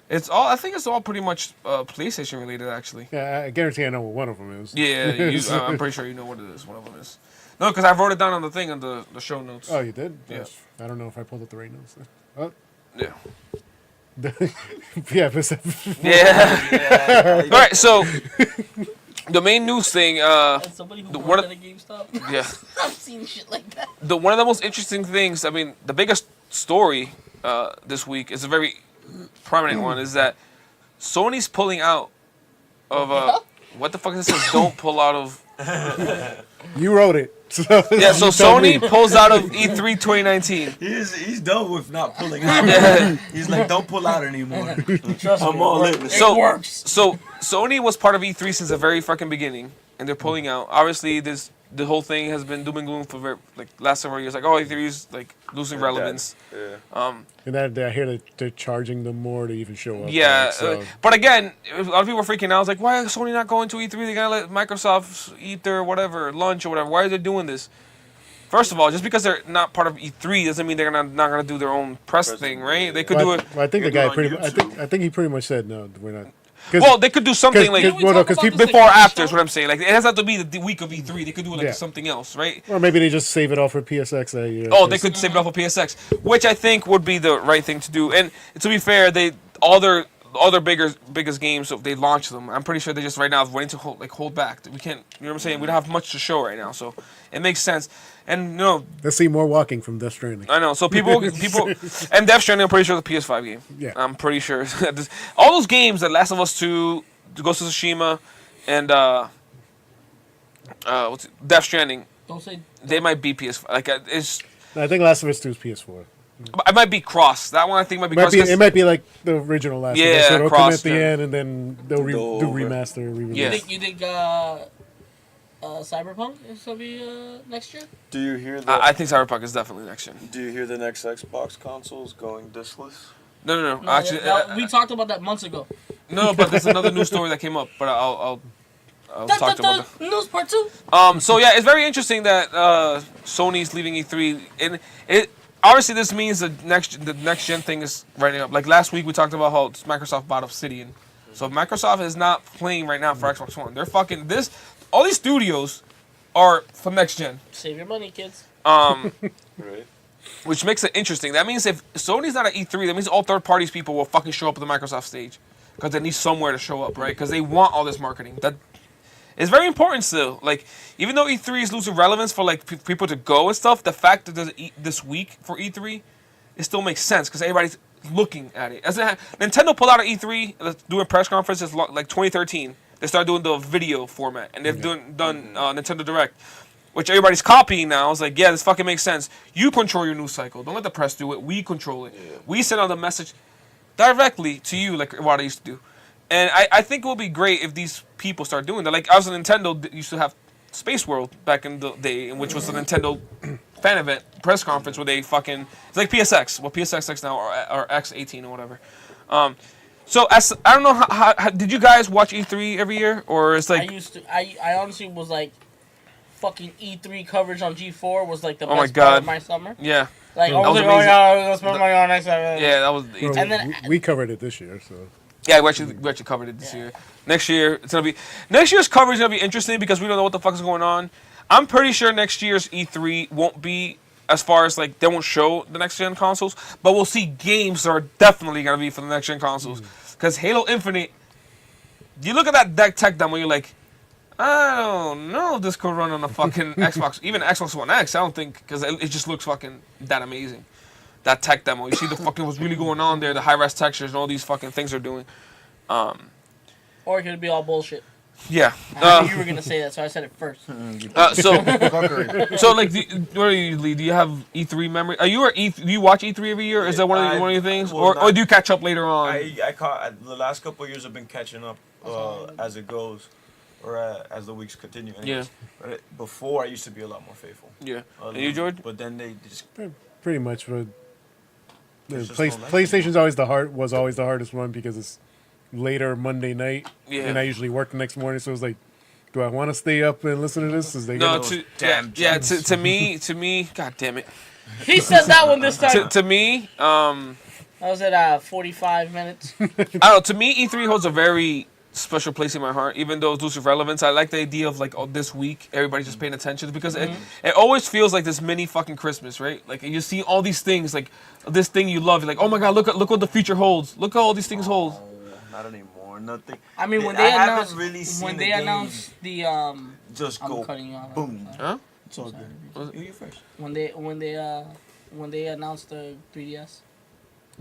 It's all. I think it's all pretty much PlayStation related, actually. Yeah, I guarantee I know what one of them is. Yeah, I'm pretty sure you know what it is. One of them is. No, because I wrote it down on the thing on the show notes. Oh, you did? Yeah. I don't know if I pulled up the right notes. Oh. Yeah. Yeah, but Yeah. All right. So the main news thing. As somebody who one worked of- at a GameStop, Yeah. I've seen shit like that. One of the most interesting things. I mean, the biggest story this week is a very prominent one. Is that Sony's pulling out of what the fuck is this? Don't pull out of. you wrote it. So Yeah, so you tell me. Sony pulls out of E3 2019. He's done with not pulling out. Yeah. He's like, don't pull out anymore. Trust I'm me, all it in. works. So- It works. So Sony was part of E3 since the very fucking beginning, and they're pulling out. Obviously, the whole thing has been doom and gloom for last several years. Like, oh, E3 is like losing relevance. Yeah. And I hear that they're charging them more to even show up. Yeah, right? So, but again, a lot of people were freaking out. I was like, why is Sony not going to E3? They're gonna let Microsoft eat their whatever lunch or whatever. Why are they doing this? First of all, just because they're not part of E3 doesn't mean they're not gonna do their own press thing, right? They could do it. Well, I think the Maybe guy on pretty. I think he pretty much said no. We're not. Well, they could do something like well, no, 'cause people- before or after is what I'm saying. Like, it has not to be the week of E3. They could do it like Yeah. something else, right? Or maybe they just save it all for PSX that year. Oh, they could save it off of PSX, which I think would be the right thing to do. And to be fair, all their biggest games, so they launch them. I'm pretty sure they just right now waiting to hold back. We can't, you know what I'm saying? We don't have much to show right now, so it makes sense. And no, Let's see more walking from Death Stranding. I know. So people, and Death Stranding, I'm pretty sure is a PS5 game. Yeah. I'm pretty sure. All those games, that Last of Us 2, Ghost of Tsushima, and Death Stranding, Don't say. they might be PS5. Like it's. I think Last of Us 2 is PS4. It might be cross. That one I think might be cross. It might be like the original Last of Yeah, Us. So it'll come cross, at the yeah. end, and then they'll do over. remaster, re-release. Yeah. You think Cyberpunk is gonna be next year? Do you hear the I think Cyberpunk is definitely next gen. Do you hear the next Xbox console is going discless? No. No, Actually, we talked about that months ago. no. But there's another news story that came up. But I'll talk to about that. News part 2. So yeah, it's very interesting that Sony's leaving E3, and it obviously this means the next gen thing is running up. Like last week we talked about how Microsoft bought Obsidian, so Microsoft is not playing right now for Xbox One. They're fucking this. All these studios are for next gen. Save your money, kids. Right. Which makes it interesting. That means if Sony's not at E3, that means all third parties people will fucking show up at the Microsoft stage because they need somewhere to show up, right? Because they want all this marketing. That is very important still. Like, even though E3 is losing relevance for like people to go and stuff, the fact that there's this week for E3, it still makes sense because everybody's looking at it. Nintendo pulled out of E3 doing press conferences like 2013. They started doing the video format, and they've done Nintendo Direct, which everybody's copying now. It's like, yeah, this fucking makes sense. You control your news cycle. Don't let the press do it. We control it. Yeah. We send out the message directly to you like what I used to do. And I think it would be great if these people start doing that. Like, I was a Nintendo, used to have Space World back in the day, in which was a Nintendo fan event press conference where they fucking... It's like PSX. Well, PSX now, or X18 or whatever. So, I don't know, how did you guys watch E3 every year? Or it's like... I honestly was like... Fucking E3 coverage on G4 was like the Oh my best part God. of my summer. Yeah. Like, I That was was like, amazing. oh yeah, let's spend money on next time. Yeah, that was... Well, And then- we covered it this year, so Yeah, we actually covered it this year. Next year, next year's coverage is gonna be interesting because we don't know what the fuck is going on. I'm pretty sure next year's E3 won't be as far as like they won't show the next gen consoles, but we'll see games that are definitely gonna be for the next gen consoles. Because Halo Infinite, you look at that tech demo, you're like, I don't know if this could run on a fucking Xbox, even Xbox One X. I don't think, because it just looks fucking that amazing. That tech demo, you see the fucking what's really going on there, the high-res textures and all these fucking things they're doing. Or it could be all bullshit. Yeah. I knew you were gonna say that, so I said it first. So like, what are you, Lee? Do you have E3 memory? Are you do you watch E3 every year? Is that one of your things, or do you catch up later on? I caught the last couple of years. I've been catching up as it goes. or as the weeks continue. Yeah. But before I used to be a lot more faithful. Yeah. And you, George? But then they just Pretty much. But There's just no lesson. PlayStation's was always the hardest one because it's later Monday night, Yeah. and I usually work the next morning. So it's like, do I want to stay up and listen to this? Is they No, gonna, to me, god damn it. He said that one this time. To me, I was at 45 minutes. I don't know. To me, E3 holds a very special place in my heart, even though it's losing relevance. I like the idea of like, oh, this week everybody's just paying attention because it always feels like this mini fucking Christmas, right? Like you see all these things, like this thing you love, you're like, oh my god, look what the future holds. Look how all these things hold. not anymore. Nothing. I mean, when I they haven't announced really seen when the they game announced the just I'm go cutting you off. boom. Huh? It's all good. You first. When they announced the 3DS,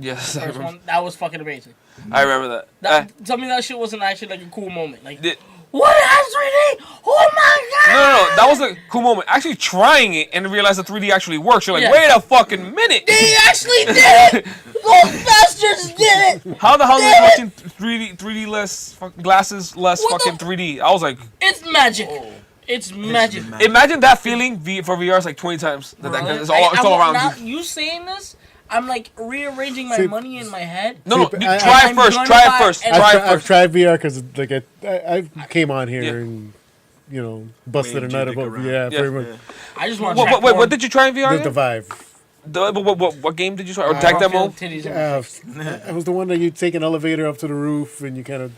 Yes, the first one, that was fucking amazing. I remember that. Tell me that shit wasn't actually like a cool moment. Like, Did- what has 3D? Oh my god! No, that was a cool moment. Actually trying it and realize the 3D actually works. You're like, Yeah. wait a fucking minute. They actually did it! Those bastards did it! How the hell are Damn you it! watching 3D less glasses, less What fucking the- 3D? I was like, It's magic. Oh. It's magic. imagine that feeling for VR is like 20 times. It's all around now, you. You saying this? I'm like rearranging my See- money in my head. No, See, you I- try I'm it first. gonna Try it buy first. every- Try it I've first. tried VR because like I came on here Yeah. and busted Made a you nut dig about around. yeah, Yeah. pretty much. I just want to What did you try in VR? The again? Vive. What game did you try? Or tag demo? It was the one that you take an elevator up to the roof and you kind of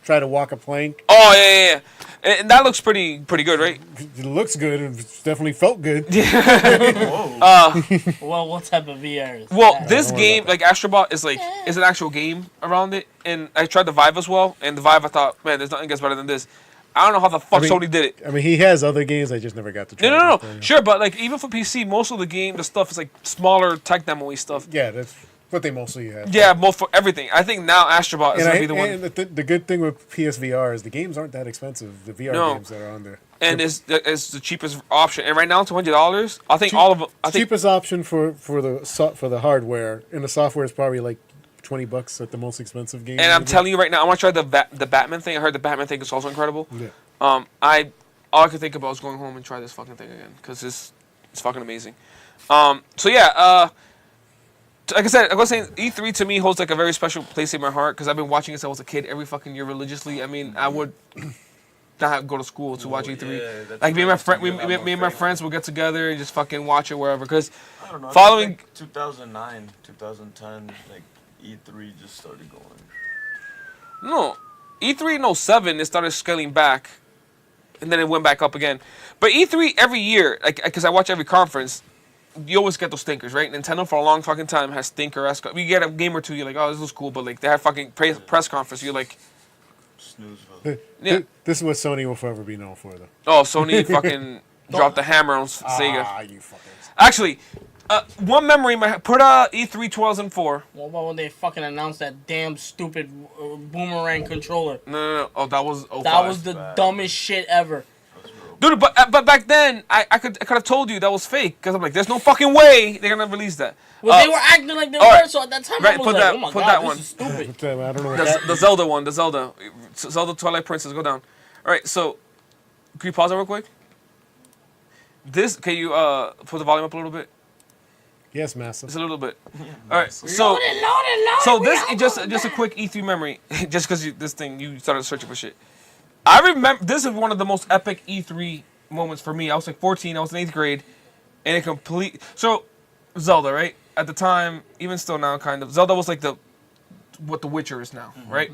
try to walk a plank. Oh yeah. And that looks pretty good, right? It looks good. It definitely felt good. Whoa. Well, what type of VR is Well, that? this don't worry game, about like Astrobot, is an actual game around it. And I tried the Vive as well. And the Vive, I thought, man, there's nothing gets better than this. I don't know how the fuck Sony did it. I mean, he has other games. I just never got to try. No. them. Sure, but like even for PC, most of the stuff is like smaller tech demo-y stuff. Yeah, that's what they mostly have. Yeah, most for everything. I think now Astrobot is And, gonna be the one. and the good thing with PSVR is the games aren't that expensive. The VR No. games that are on there. And it's the cheapest option. And right now, $200. I think all of them. I think Cheapest option for the hardware, and the software is probably like $20 at the most expensive game. And I'm telling you right now, I want to try the Batman thing. I heard the Batman thing is also incredible. Yeah. All I could think about was going home and try this fucking thing again because it's fucking amazing. So yeah, like I said, I was saying E3 to me holds like a very special place in my heart because I've been watching it since I was a kid every fucking year religiously. I mean, I would not go to school to watch E3. yeah, that's Like me and my right. friend, You're a lot me more and my faithful. friends would get together and just fucking watch it wherever. Because I don't know. Following- Like 2009, 2010, like E3 just started going. no, E3 in 07 it started scaling back, and then it went back up again. But E3 every year, like because I watch every conference, you always get those stinkers, right? Nintendo for a long fucking time has stinker-esque. You get a game or two, you're like, oh, this was cool, but like they have fucking press conference, you're like, Snoozeville. yeah. This is what Sony will forever be known for, though. Oh, Sony fucking dropped the hammer on Sega. Ah, you fuckers. Actually, one memory in my head, put E3 2004. What about when they fucking announced that damn stupid boomerang controller? No. Oh, that was 05. That was the bad. dumbest shit ever. Dude, but back then, I could have told you that was fake. Because I'm like, there's no fucking way they're going to release that. Well, they were acting like they alright. were, so at that time Right, I was put like, that- oh my put god, that this one. is stupid. I don't know what that. The Zelda one, the Zelda Twilight Princess, go down. All right, so can you pause that real quick? Can you put the volume up a little bit? Yes, massive. Just a little bit. All right, so Load so we this all is just going a back. quick E3 memory, just because you started searching for shit. I remember this is one of the most epic E3 moments for me. I was like 14, I was in 8th grade, and it complete. So Zelda, right? At the time, even still now, kind of Zelda was like what The Witcher is now, right?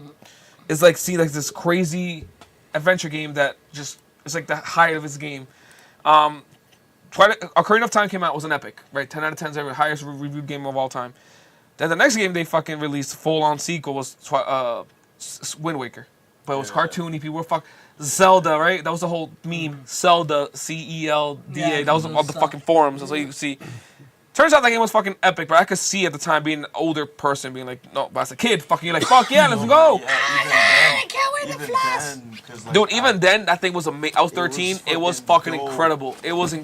It's like like this crazy adventure game that just it's like the height of its game. Twilight, Ocarina of Time came out, was an epic, right? 10 out of 10 is the highest reviewed game of all time. Then the next game they fucking released, full-on sequel, was Wind Waker. But it was cartoony, people were Zelda, right? That was the whole meme. Zelda, Celda. Yeah, That was on the fucking forums. That's all you could see. Turns out that game was fucking epic, but I could see at the time being an older person being like, no, but as a kid, fucking, you're like, fuck yeah, let's go. Yeah, even then, even then, 'cause, like, Dude, even then, that thing was amazing. I was 13. It was fucking dope. incredible. It was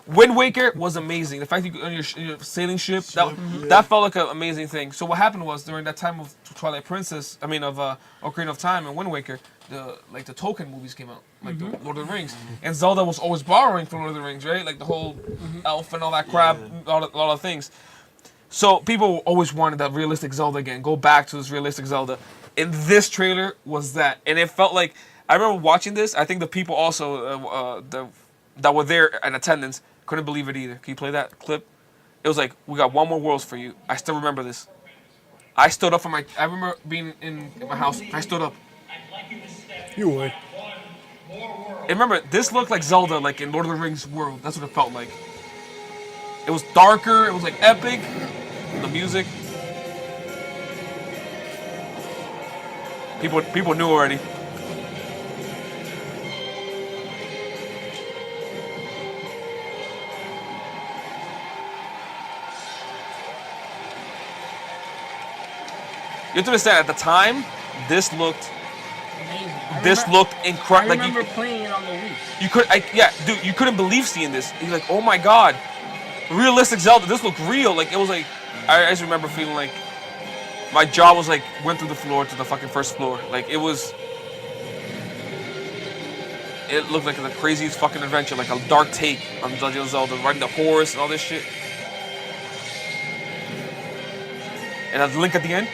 Wind Waker was amazing. The fact that you on your sailing ship, that felt like an amazing thing. So what happened was during that time of Twilight Princess, of Ocarina of Time and Wind Waker, the Tolkien movies came out, like the Lord of the Rings, and Zelda was always borrowing from Lord of the Rings, right? Like the whole elf and all that crap, all the things. So people always wanted that realistic Zelda again. Go back to this realistic Zelda. And this trailer was that, and it felt like I remember watching this. I think the people also that were there in attendance couldn't believe it either. Can you play that clip? It was like, we got one more world for you. I still remember this. I stood up I remember being in my house. I stood up. You would. And remember, this looked like Zelda, like in Lord of the Rings world. That's what it felt like. It was darker. It was like epic. The music. People knew already. You have to understand, at the time, this looked incredible. I remember playing it on the Wii. You couldn't believe seeing this. You're like, oh my god, realistic Zelda. This looked real. Like it was like, I just remember feeling like my jaw was like went through the floor to the fucking first floor. Like it was. It looked like the craziest fucking adventure, like a dark take on Legend of Zelda, riding the horse and all this shit. And a Link at the end.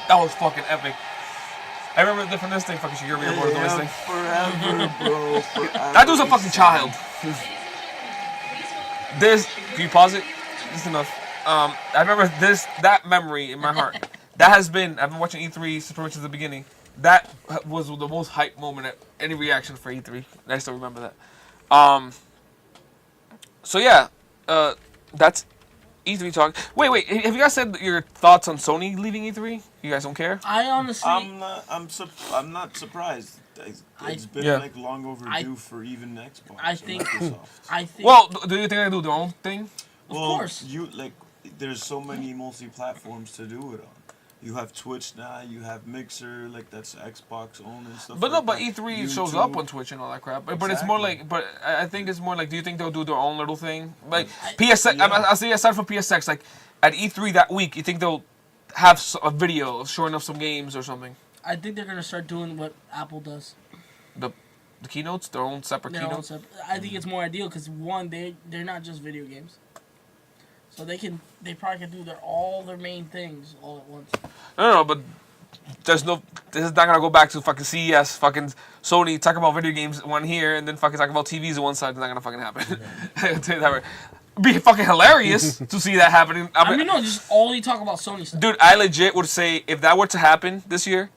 That was fucking epic. I remember from this thing, fucking Shigeru Miyamoto doing this thing. Forever, bro. Forever. That dude's a fucking child. Can you pause it? Just enough. I remember that memory in my heart. I've been watching E3 since pretty much at the beginning. That was the most hype moment at any reaction for E3. I still remember that. So yeah, that's E3 talk. Wait. Have you guys said your thoughts on Sony leaving E3? You guys don't care? I honestly, I'm not surprised. It's been like long overdue for even Xbox. I think. Well, do you think they do their own thing? Of course. There's so many multi-platforms to do it on. You have Twitch now. You have Mixer, like that's Xbox own and stuff. But like but that. E3 YouTube. shows up on Twitch and all that crap. But it's more like. But I think it's more like. Do you think they'll do their own little thing? Like PSX. Yeah. I'll say aside from PSX, like at E3 that week, you think they'll have a video showing off some games or something? I think they're gonna start doing what Apple does. The keynotes, their own separate keynotes. I think it's more ideal because one, they're not just video games. So they probably can do all their main things all at once. No, but this is not gonna go back to fucking CES, fucking Sony talk about video games one here, and then fucking talk about TVs on one side. It's not gonna fucking happen. I'll tell you that right. It'd be fucking hilarious to see that happening. I mean, no, just all you talk about Sony stuff. Dude, I legit would say if that were to happen this year,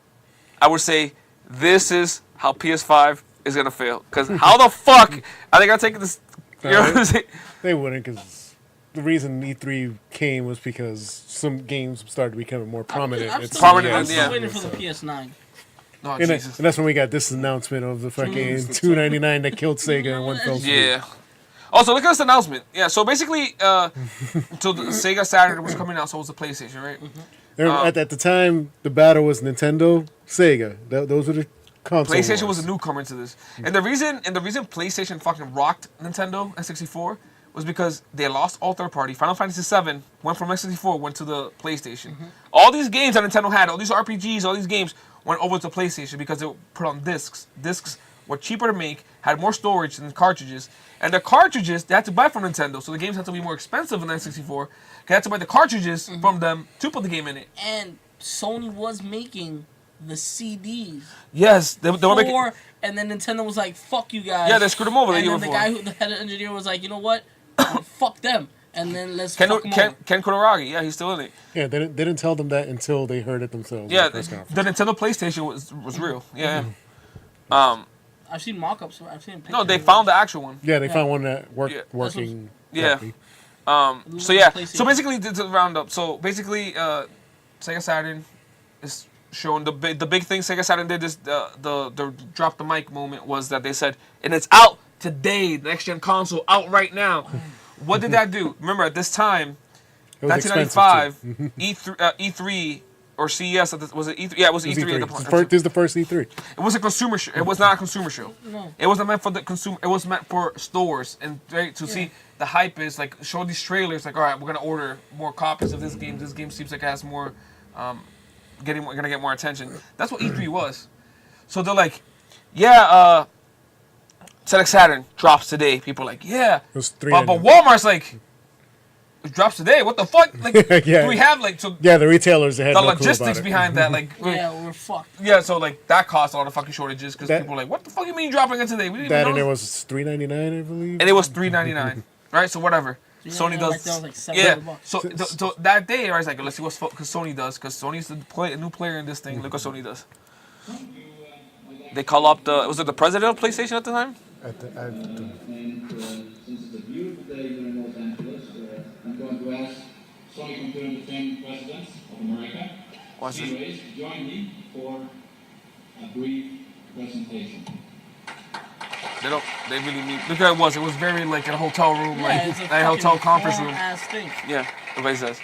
I would say this is how PS5 is gonna fail. Cause how the fuck are they gonna take this? You know what I'm saying? They wouldn't, cause the reason E3 came was because some games started becoming more prominent. I'm still waiting for the PS9. Oh, and Jesus. that's when we got this announcement of the fucking $299 that killed Sega in one fell swoop. Yeah. Also, look at this announcement. Yeah, so basically, so the Sega Saturn was coming out, so was the PlayStation, right? At the time, the battle was Nintendo, Sega. Those were the console PlayStation wars. was a newcomer to this, and the reason PlayStation fucking rocked Nintendo and 64 was because they lost all third party. Final Fantasy VII went from N64, went to the PlayStation. All these games that Nintendo had, all these RPGs, all these games went over to PlayStation because they were put on discs. Discs were cheaper to make, had more storage than cartridges. And the cartridges, they had to buy from Nintendo, so the games had to be more expensive than N64. They had to buy the cartridges from them to put the game in it. And Sony was making the CDs. Yes, they were making... And then Nintendo was like, fuck you guys. Yeah, they screwed them over the year before. And then the head engineer was like, you know what? Fuck them. And then let's fuck them over. Ken Kuraragi, yeah, he's still in it. Yeah, they didn't tell them that until they heard it themselves. Yeah, the Nintendo PlayStation was real. Yeah. I've seen mock-ups. I've seen pictures. No, they found the actual one. Yeah, they found one that working. Yeah. So yeah. So basically, to round up. So basically, Sega Saturn is showing the big thing Sega Saturn did is the drop the mic moment was that they said, and it's out today, the next gen console out right now. What did that do? Remember at this time, 1995, E3 or CES. Was it E3? Yeah, it was It was E3 at the E3. point. This is the first E3. It was a consumer show. It was not a consumer show. No. It wasn't meant for the consumer. It was meant for stores and right, to see the hype is like show these trailers. Like, all right, we're gonna order more copies of this game. This game seems like it has more, gonna get more attention. That's what E3 was. So they're like, yeah, Sega Saturn drops today. People are like, yeah, It was three. but Walmart's like, it drops today. What the fuck? Like, Yeah. do we have like so? Yeah, the retailers had The no clue about logistics it. behind that, like, Yeah, we're fucked. yeah, so like that caused all the fucking shortages because That- people were like, "What the fuck you mean dropping it today?" We didn't That even and know. it was $3.99, I believe. And it was $3.99, right? So whatever. Sony does. Back then was like Yeah. $700. So that day, I was like, let's see what Sony does because Sony's a new player in this thing. Look what Sony does. They call up was it the president of PlayStation at the time? Since it's a beautiful day here in Los Angeles, I'm going to ask Sony Computer Entertainment presidents of America, What's it? anyways, to join me for a brief presentation. They really need. Look how it was. It was very like in a hotel room, Yeah, like it's a a hotel fucking conference room. ass thing. Yeah, everybody says.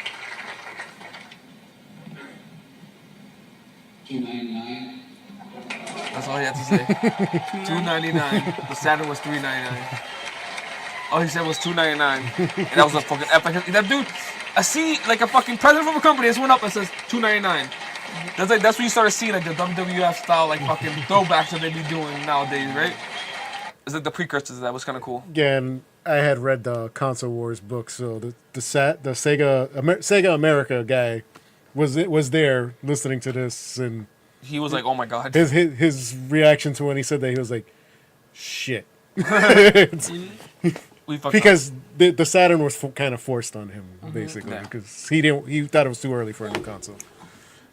$2.99. That's all he had to say. $2.99. The Saturn was $3.99. All he said was $2.99, and that was a fucking epic. That dude, I see like a fucking president from a company just went up and says $2.99. That's when you started seeing like the WWF style like fucking throwbacks that they be doing nowadays, right? It's like the precursors to that was kind of cool. Yeah, and I had read the Console Wars book, so the Sega America guy was there listening to this, and He was like, "Oh my god." his reaction to when he said that, he was like, "Shit," We fucked because the Saturn was kind of forced on him basically Yeah. because he thought it was too early for a new console.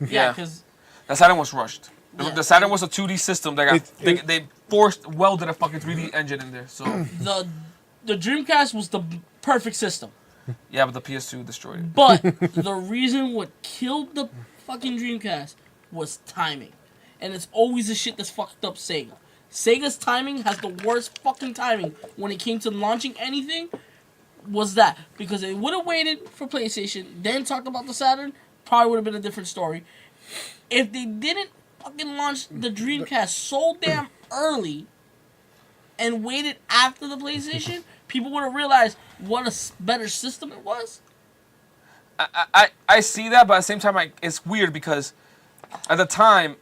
Yeah. Yeah, because The Saturn was rushed. Yeah. The Saturn was a 2D system that It- they welded a fucking 3D engine in there. So the Dreamcast was the perfect system. yeah, but the PS2 destroyed it. But the reason what killed the fucking Dreamcast was timing. And it's always the shit that's fucked up Sega. Sega's timing has the worst fucking timing when it came to launching anything. Was that because they would have waited for PlayStation, then talked about the Saturn, probably would have been a different story. If they didn't fucking launch the Dreamcast so damn early and waited after the PlayStation, people would have realized what a better system it was. I see that, but at the same time, it's weird because at the time,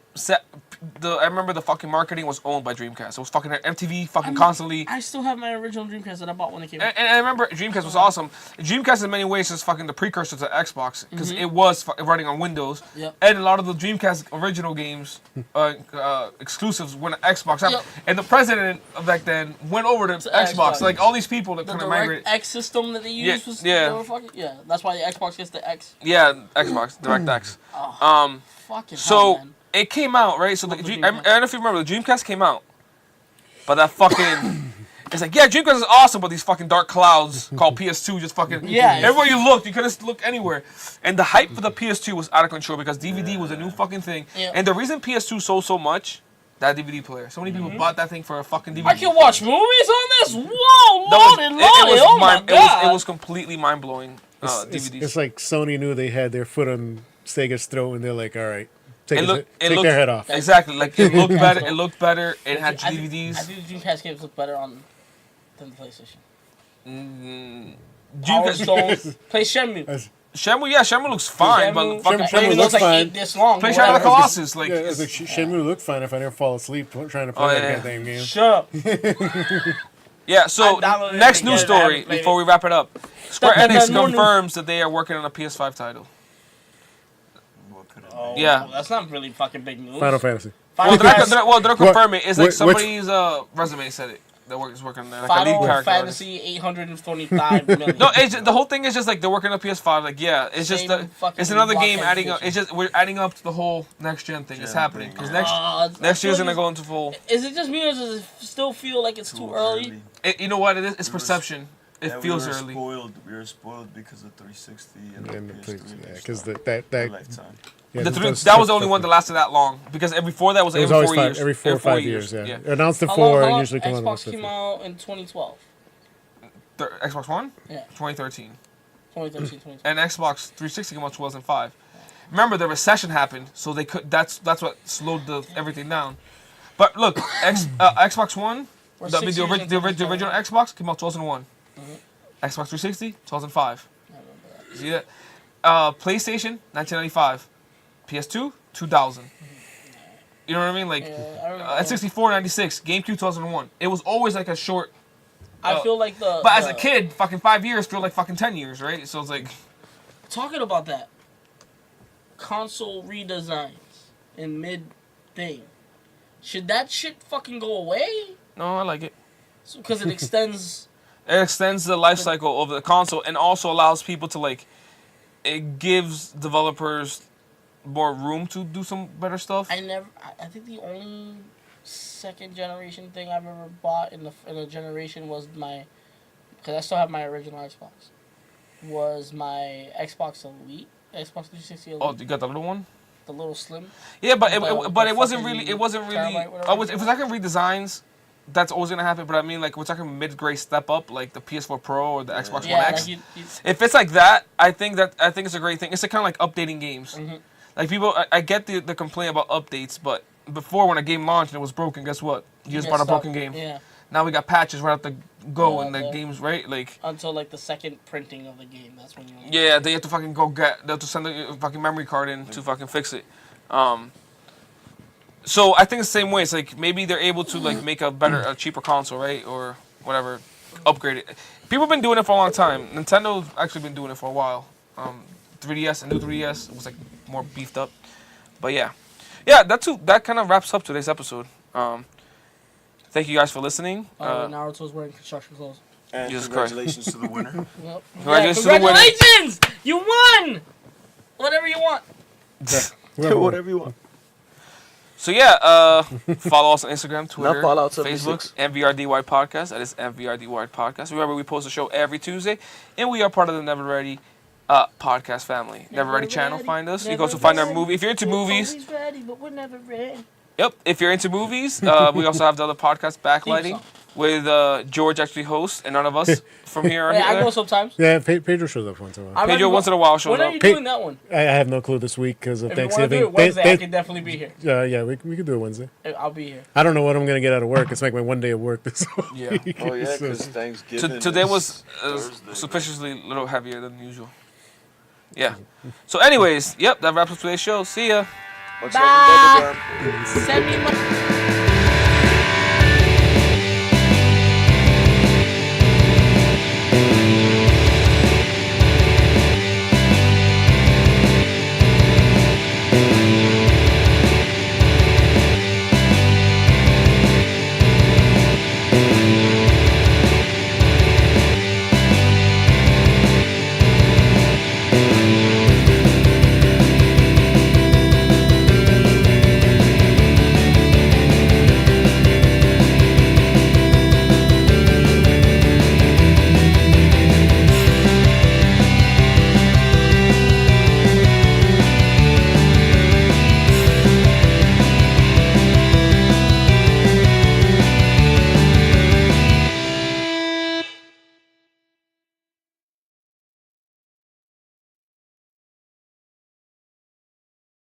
I remember the fucking marketing was owned by Dreamcast. It was fucking MTV fucking constantly. I still have my original Dreamcast that I bought when it came out. And I remember Dreamcast was awesome. Dreamcast in many ways is fucking the precursor to Xbox because it was running on Windows. Yep. And a lot of the Dreamcast original games, exclusives, went to Xbox. Yep. And the president of back then went over to Xbox. Xbox. Like all these people that The kind of migrated. DirectX system that they used was yeah. they were fucking, yeah. That's why the Xbox gets the X. Yeah, Xbox, DirectX. Fucking So hell, man. it came out, right? So Love I the don't Dreamcast. know if you remember, the Dreamcast came out. But that fucking... It's like, yeah, Dreamcast is awesome, but these fucking dark clouds called PS2 just fucking... Yeah. Everywhere you looked, you couldn't look anywhere. And the hype for the PS2 was out of control because DVD was a new fucking thing. Yeah. And the reason PS2 sold so much, that DVD player. So many people bought that thing for a fucking DVD. I can watch movies on this. Whoa, That was- lordy, it lordy, was oh my god. It was completely mind-blowing, DVDs. It's like Sony knew they had their foot on Sega's throat, and they're like, "All right, take It their looked- head off." Exactly. Like, it looked better. It looked better. It had I DVDs. think the Dreamcast games look better than the PlayStation. Power Dreamcast... Stones. Play Shenmue. Shenmue looks fine, but fucking Shenmue play It looks looks like fine. this long. Play but Shadow of the whatever. Colossus. Like, Yeah, it's like Shenmue looked fine if I didn't fall asleep trying to play Oh, that yeah. goddamn game. Shut up. yeah. So I downloaded it next again, news I story haven't played before we wrap it up. Square That- Enix no news. confirms that they are working on a PS5 title. What could it be? Oh, Yeah. that's not really fucking big news. Final Fantasy. Final They're Fantasy, not confirming it. It's like which- somebody's resume said it. That is working there, like a lead Final character. Fantasy 825 million. No, the whole thing is just like they're working on PS5. Like, yeah, it's just Same fucking it's another game blockhead adding up. bitches. It's just we're adding up to the whole next gen thing. It's Gen happening thing. because I next feel year's like gonna go into full. Is it just me or does it still feel like it's too early? You know what it is? It's We were- perception. It Yeah, feels we were early. Spoiled. We were spoiled because of 360 and And the the PS3. place, because that that lifetime. yeah, That was the only one that lasted that long because before that was It was every always 4 five, years. every 4 or 5 years. Yeah, announced at How 4 long and usually come out. Xbox came out in 2012. Xbox One, Yeah, 2013, 2013, 2012. and Xbox 360 came out 2005. remember the recession happened, so they could. That's what slowed everything down. But look, Xbox One, the original Xbox came out 2001. Xbox 360, 2005. See that? PlayStation, 1995. PS2, 2000. You know what I mean? Like, at 64, 96. GameCube, 2001. It was always like a short. I feel like But as a kid, fucking 5 years feel like fucking 10 years, right? So it's like. Talking about that. Console redesigns in mid-thing. Should that shit fucking go away? No, I like it. Because it extends. It extends the life cycle of the console and also allows people to, like. It gives developers more room to do some better stuff. I think the only second generation thing I've ever bought in a generation was because I still have my original Xbox, was my Xbox Elite, Xbox 360 Elite. Oh, you got the little one? The little slim. Yeah, but it wasn't really. If we're talking redesigns, that's always gonna happen. But I mean, like, we're talking mid-grade step up, like the PS4 Pro or the Xbox One X. Like if it's like that, I think it's a great thing. It's kind of like updating games. Mm-hmm. Like people, I get the complaint about updates, but before when a game launched and it was broken, guess what? You just bought a broken game. Yeah. Now we got patches right out the go and the game's right like. Until like the second printing of the game, that's when you. Yeah, they have to fucking they have to send the fucking memory card in to fucking fix it. So I think the same way. It's like maybe they're able to like make a cheaper console, right, or whatever, upgrade it. People have been doing it for a long time. Nintendo's actually been doing it for a while. 3DS, a new 3DS was like more beefed up, but yeah, that kind of wraps up today's episode. Thank you guys for listening. Naruto's wearing construction clothes. And Jesus congratulations to the winner. Yep. Congratulations to the winner. Congratulations! You won! Whatever you want. Whatever you want. So yeah, follow us on Instagram, Twitter, Fallout Facebook, 76. MVRDY Podcast. That is MVRDY Podcast. Remember, we post a show every Tuesday, and we are part of the Never Ready podcast family. Never Ready channel. Find us. You can also find our movie. If you're into movies, Ready, but we're never ready. yep. If you're into movies, we also have the other podcast, Backlighting, with George actually hosts, and none of us from here are Yeah, I here. go sometimes. Yeah, Pedro shows up once in a while. Pedro once in a while shows When are up. you doing that one? I have no clue this week because of If you want to do Thanksgiving. it Wednesday, I can definitely be here. Yeah, we could do it Wednesday. I'll be here. I don't know what I'm gonna get out of work. It's like my one day of work this Yeah. week. Oh yeah, So- because Thanksgiving. Today was Thursday. suspiciously a little heavier than usual. Yeah. So anyways, yep, that wraps up today's show. See ya. Much Bye. love and love, Send me my